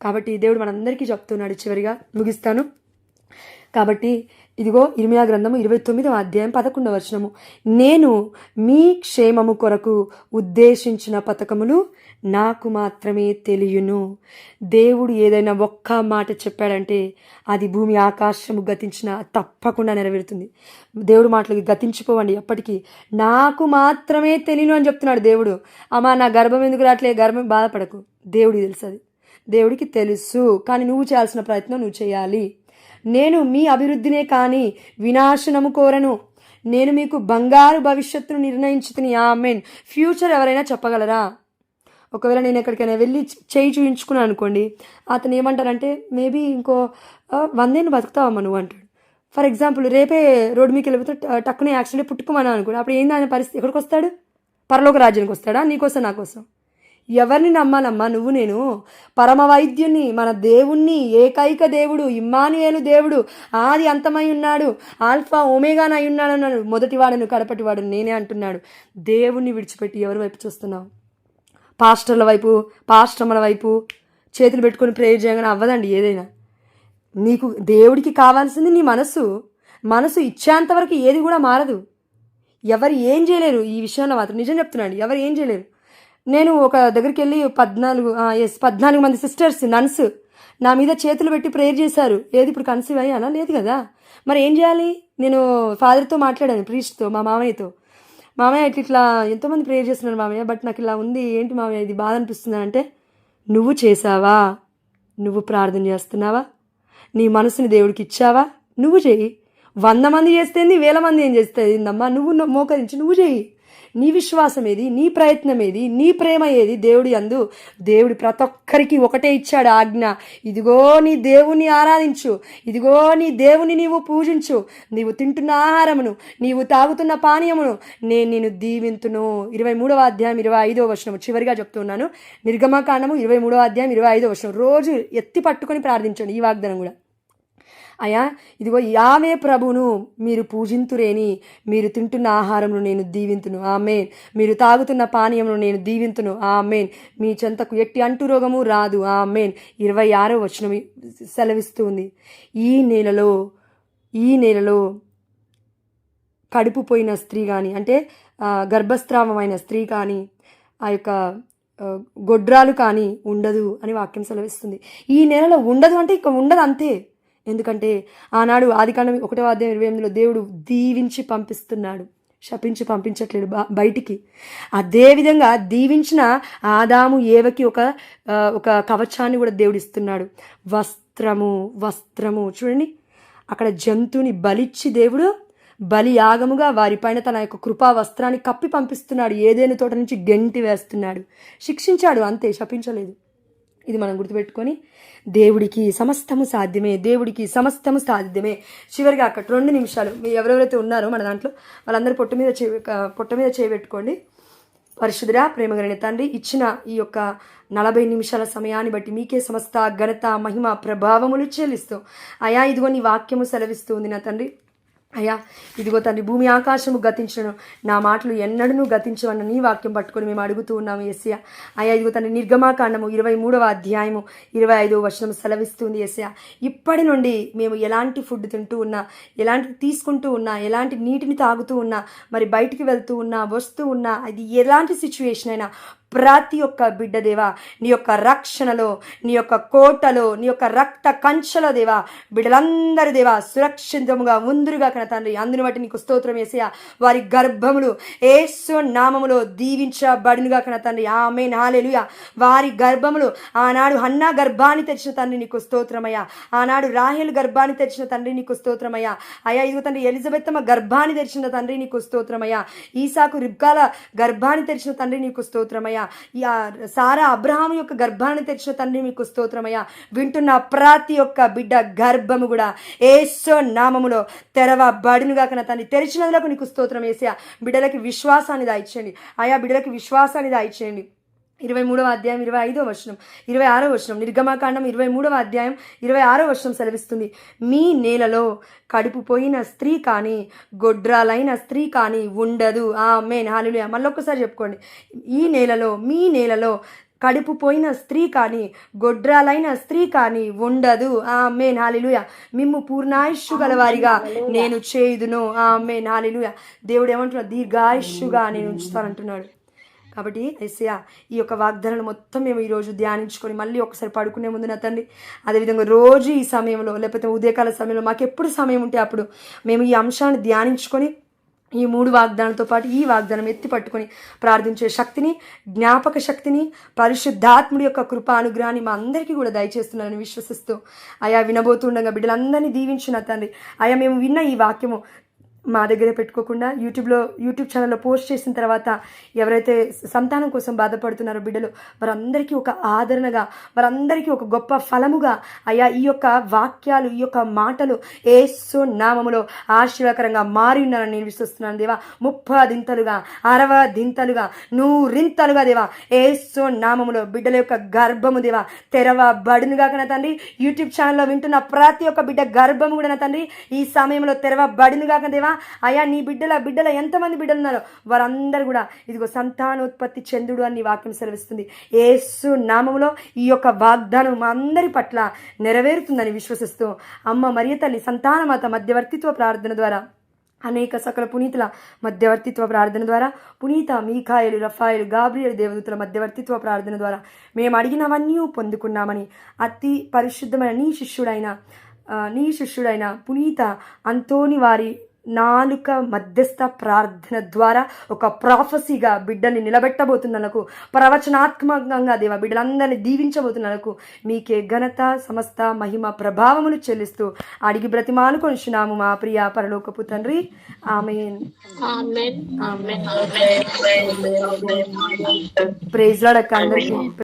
కాబట్టి దేవుడు మనందరికీ చెప్తున్నాడు. చివరిగా ముగిస్తాను. కాబట్టి ఇదిగో ఇర్మియా గ్రంథము 29వ అధ్యాయం 11వ వచనము, నేను మీ క్షేమము కొరకు ఉద్దేశించిన పథకములు నాకు మాత్రమే తెలియను. దేవుడు ఏదైనా ఒక్క మాట చెప్పాడంటే అది భూమి ఆకాశము గతించిన తప్పకుండా నెరవేరుతుంది. దేవుడు మాటలకి గతించిపోవండి ఎప్పటికీ. నాకు మాత్రమే తెలియను అని చెప్తున్నాడు దేవుడు. అమ్మా నా గర్భం ఎందుకు రావట్లే, గర్భం బాధపడకు, దేవుడికి తెలుసు, అది దేవుడికి తెలుసు. కానీ నువ్వు చేయాల్సిన ప్రయత్నం నువ్వు చేయాలి. నేను మీ అభివృద్ధినే కానీ వినాశనము కోరను. నేను మీకు బంగారు భవిష్యత్తును నిర్ణయించుతుని. ఆమేన్. ఫ్యూచర్ ఎవరైనా చెప్పగలరా? ఒకవేళ నేను ఎక్కడికైనా వెళ్ళి చేయి చూయించుకున్నాను అనుకోండి, అతను ఏమంటారంటే మేబీ ఇంకో 100 ఏళ్ళు బతుకుతావమ్మా నువ్వు అంటాడు. ఫర్ ఎగ్జాంపుల్ రేపే రోడ్డు మీకు వెళ్ళిపోతే టక్కునే యాక్సిడెంట్ పుట్టుకోమని అనుకోండి, అప్పుడు ఏంది ఆయన పరిస్థితి? ఎక్కడికి వస్తాడు? పరలోక రాజ్యానికి వస్తాడా? నీకోసం నా కోసం? ఎవరిని నమ్మాలమ్మా? నువ్వు నేను పరమ వైద్యుని, మన దేవుణ్ణి, ఏకైక దేవుడు, ఇమ్మానుయేలు దేవుడు, ఆది అంతమై ఉన్నాడు, ఆల్ఫా ఒమేగానై ఉన్నాడు అన్నాడు. మొదటివాడను కడపటివాడను నేనే అంటున్నాడు. దేవుణ్ణి విడిచిపెట్టి ఎవరి వైపు చూస్తున్నావు? పాస్టర్ల వైపు, పాస్టర్ల వైపు చేతులు పెట్టుకొని ప్రేయర్ చేయగానే అవ్వదండి ఏదైనా. నీకు దేవుడికి కావాల్సింది నీ మనసు. మనసు ఇచ్చేంతవరకు ఏది కూడా మారదు. ఎవరు ఏం చేయలేరు ఈ విషయంలో మాత్రం. నిజం చెప్తున్నాడు, ఎవరు ఏం చేయలేరు. నేను ఒక దగ్గరికి వెళ్ళి 14 మంది సిస్టర్స్, నన్స్ నా మీద చేతులు పెట్టి ప్రేయర్ చేశారు. ఏది ఇప్పుడు కన్సీవ్ అయ్యానా? లేదు కదా. మరి ఏం చేయాలి? నేను ఫాదర్తో మాట్లాడాను, ప్రీస్ట్తో, మా మామయ్యతో. మామయ్య ఇట్లా ఎంతోమంది ప్రేయర్ చేస్తున్నారు మామయ్య, బట్ నాకు ఇలా ఉంది, ఏంటి మామయ్య ఇది బాధ అనిపిస్తుంది అంటే, నువ్వు చేసావా? నువ్వు ప్రార్థన చేస్తున్నావా? నీ మనసుని దేవుడికి ఇచ్చావా? నువ్వు చెయ్యి. 100 మంది చేస్తేంది, 1000 మంది ఏం చేస్తుంది ఏందమ్మా? నువ్వు మోకరించి నువ్వు చెయ్యి. నీ విశ్వాసం ఏది? నీ ప్రయత్నం ఏది? నీ ప్రేమ ఏది? దేవుడి యందు దేవుడు ప్రతి ఒక్కరికి ఒకటే ఇచ్చాడు ఆజ్ఞ. ఇదిగో నీ దేవుని ఆరాధించు, ఇదిగో నీ దేవుని నీవు పూజించు, నీవు తింటున్న ఆహారమును, నీవు తాగుతున్న పానీయమును నేను నిన్ను దీవింతును. 23వ అధ్యాయం 25వ వచనం చివరిగా చెప్తున్నాను. నిర్గమకాండము 23వ అధ్యాయం 25వ వచనం. రోజు ఎత్తి పట్టుకొని ప్రార్థించండి ఈ వాగ్దానం కూడా. అయ్యా ఇదిగో యావే ప్రభును మీరు పూజింతురేని, మీరు తింటున్న ఆహారమును నేను దీవింతును. ఆమేన్. మీరు తాగుతున్న పానీయమును నేను దీవింతును. ఆమేన్. మీ చెంతకు ఎట్టి అంటు రోగము రాదు. ఆమేన్. 26వ వచనం సెలవిస్తూ ఉంది. ఈ నేలలో కడుపు పోయిన స్త్రీ కానీ, అంటే గర్భస్రావమైన స్త్రీ కానీ, ఆ యొక్క గొడ్రాలు కానీ ఉండదు అని వాక్యం సెలవిస్తుంది. ఈ నెలలో ఉండదు అంటే ఇక ఉండదు అంతే. ఎందుకంటే ఆనాడు ఆదికాండం 1వ అధ్యాయం 28లో దేవుడు దీవించి పంపిస్తున్నాడు, శపించి పంపించట్లేడు బయటికి. అదేవిధంగా దీవించిన ఆదాము ఏవకి ఒక కవచాన్ని కూడా దేవుడు ఇస్తున్నాడు. వస్త్రము చూడండి, అక్కడ జంతువుని బలిచ్చి దేవుడు బలి యాగముగా వారిపైన తన యొక్క కృపా వస్త్రాన్ని కప్పి పంపిస్తున్నాడు. ఏదేను తోట నుంచి గెంటి వేస్తున్నాడు, శిక్షించాడు అంతే, శపించలేదు. ఇది మనం గుర్తుపెట్టుకొని దేవుడికి సమస్తము సాధ్యమే, దేవుడికి సమస్తము సాధ్యమే. చివరిగా అక్కడ 2 నిమిషాలు ఎవరెవరైతే ఉన్నారో మన దాంట్లో వాళ్ళందరూ పొట్ట మీద చేయబెట్టుకోండి. పరిశుద్ధుడా, ప్రేమగలిగిన తండ్రి, ఇచ్చిన ఈ యొక్క 40 నిమిషాల సమయాన్ని బట్టి మీకే సమస్త ఘనత, మహిమ, ప్రభావములు చెల్లిస్తూ అయా ఇదిగో నీ వాక్యము సెలవిస్తూ ఉంది నా తండ్రి. అయ్యా ఇదిగో తండ్రి, భూమి ఆకాశము గతించను, నా మాటలు ఎన్నడూ గతించవన్న నీ వాక్యం పట్టుకొని మేము అడుగుతూ ఉన్నాము యేసయ్య. అయ్యా ఇదిగో తండ్రి, నిర్గమాకాండము 23వ అధ్యాయము 25వ వచనం సెలవిస్తుంది యేసయ్య. ఇప్పటి నుండి మేము ఎలాంటి ఫుడ్ తింటూ ఉన్నా, ఎలాంటి తీసుకుంటూ ఉన్నా, ఎలాంటి నీటిని తాగుతూ ఉన్నా, మరి బయటికి వెళ్తూ ఉన్నా, వస్తూ ఉన్నా, అది ఎలాంటి సిచ్యువేషన్ అయినా ప్రతి ఒక్క బిడ్డ దేవా నీ యొక్క రక్షణలో, నీ యొక్క కోటలో, నీ యొక్క రక్త కంచెలో దేవా బిడ్డలందరి దేవా సురక్షితముగా ముందురుగా కన తండ్రి. అందుని బట్టి నీకు స్తోత్రం యేసయ్యా. వారి గర్భములు యేసు నామములో దీవించబడునుగా కన తండ్రి. ఆమేన్, హల్లెలూయా. వారి గర్భములు ఆనాడు హన్నా గర్భాన్ని తెచ్చిన తండ్రి నీకు స్తోత్రమయ్యా. ఆనాడు రాహేలు గర్భాన్ని తెచ్చిన తండ్రి నీకు స్తోత్రమయ్యా. అయ్యా ఇదిగో తండ్రి ఎలిజబెత్తమ్మ గర్భాన్ని తెచ్చిన తండ్రి నీకు స్తోత్రమయ్యా. ఈసాకు రిబ్కాల గర్భాన్ని తెచ్చిన తండ్రి నీకు స్తోత్రమయ్యా. సారా అబ్రహాము యొక్క గర్భాన్ని తెచ్చిన తండ్రి నీకు స్తోత్రమయ్యా. వింటున్న ప్రతి ఒక్క బిడ్డ గర్భము కూడా యేసు నామములో తెరవబడునుగా కన తండ్రి. తెరిచినందులకు నీకు స్తోత్రం యేసయ్యా. బిడ్డలకి విశ్వాసాన్ని దాయిచ్చేయండి అయా, బిడ్డలకి విశ్వాసాన్ని దాయిచ్చేయండి. 23వ అధ్యాయం 25వ వచనం, 26వ వచనం, నిర్గమకాండం 23వ అధ్యాయం 26వ వచనం సెలవిస్తుంది, మీ నేలలో కడుపు పోయిన స్త్రీ కానీ గొడ్రాలైన స్త్రీ కానీ ఉండదు. ఆమేన్, హల్లెలూయా. మళ్ళొక్కసారి చెప్పుకోండి. మీ నేలలో కడుపు పోయిన స్త్రీ కానీ గొడ్రాలైన స్త్రీ కానీ ఉండదు. ఆమేన్, హల్లెలూయా. మిమ్ము పూర్ణాయుష్షు గలవారిగా నేను చేయుదును. ఆమేన్, హల్లెలూయా. దేవుడు ఏమంటున్నాడు? దీర్ఘాయుష్షుగా నేను ఉంచుతానంటున్నాడు. కాబట్టి యేసయ్యా ఈ యొక్క వాగ్దానాలు మొత్తం మేము ఈరోజు ధ్యానించుకొని మళ్ళీ ఒకసారి పడుకునే ముందు నా తండ్రి, అదేవిధంగా రోజు ఈ సమయంలో లేకపోతే ఉదయకాల సమయంలో మాకు ఎప్పుడు సమయం ఉంటే అప్పుడు మేము ఈ అంశాన్ని ధ్యానించుకొని ఈ 3 వాగ్దానాలతో పాటు ఈ వాగ్దానం ఎత్తి పట్టుకొని ప్రార్థించే శక్తిని, జ్ఞాపక శక్తిని, పరిశుద్ధాత్ముడి యొక్క కృపా అనుగ్రహాన్ని మా అందరికీ కూడా దయచేస్తున్నారని విశ్వసిస్తూ అయా వినబోతుండగా బిడ్డలందరినీ దీవించిన తండ్రి. అయా మేము విన్న ఈ వాక్యము మా దగ్గర పెట్టుకోకుండా యూట్యూబ్ ఛానల్లో పోస్ట్ చేసిన తర్వాత ఎవరైతే సంతానం కోసం బాధపడుతున్నారో బిడ్డలు, వారందరికీ ఒక ఆదరణగా, వారందరికీ ఒక గొప్ప ఫలముగా అయ్యా ఈ యొక్క వాక్యాలు, ఈ యొక్క మాటలు యేసు నామములో ఆశీర్వాదకరంగా మారి ఉన్నారని నేను విశ్వసిస్తున్నాను దేవా. 30 దింతలుగా, 60 దింతలుగా, 100 దేవా యేసు నామములో బిడ్డల యొక్క గర్భము దేవా తెరవబడునుగా కన తండ్రి. యూట్యూబ్ ఛానల్లో వింటున్న ప్రతి ఒక్క బిడ్డ గర్భము కూడా నా తండ్రి ఈ సమయంలో తెరవబడునుగా కన దేవా. అయా నీ బిడ్డల ఎంతమంది బిడ్డలు ఉన్నారో వారందరూ కూడా ఇదిగో సంతానోత్పత్తి చెందుడు అని వాక్యం సెలవిస్తుంది. యేసు నామములో ఈ యొక్క వాగ్దానం మా అందరి పట్ల నెరవేరుతుందని విశ్వసిస్తూ అమ్మ మరియ తల్లి సంతానమాత మధ్యవర్తిత్వ ప్రార్థన ద్వారా, అనేక సకల పునీతుల మధ్యవర్తిత్వ ప్రార్థన ద్వారా, పునీత మీకాయలు, రఫాయలు, గాబ్రియలు దేవదూతల మధ్యవర్తిత్వ ప్రార్థన ద్వారా మేము అడిగినవన్నీ పొందుకున్నామని అతి పరిశుద్ధమైన నీ శిష్యుడైన పునీత అంతోని వారి నాలుక మధ్యస్థ ప్రార్థన ద్వారా ఒక ప్రాఫసీగా బిడ్డని నిలబెట్టబోతున్నందుకు, ప్రవచనాత్మకంగా దేవ బిడ్డలందరినీ దీవించబోతున్నందుకు మీకే ఘనత, సమస్త మహిమ, ప్రభావములు చెల్లిస్తూ అడిగి బ్రతిమాలుకొనిచున్నాము మా ప్రియ పరలోకపు తండ్రి. ఆమేన్. ప్రైజ్ లార్డ్ అక్క అందరికీ.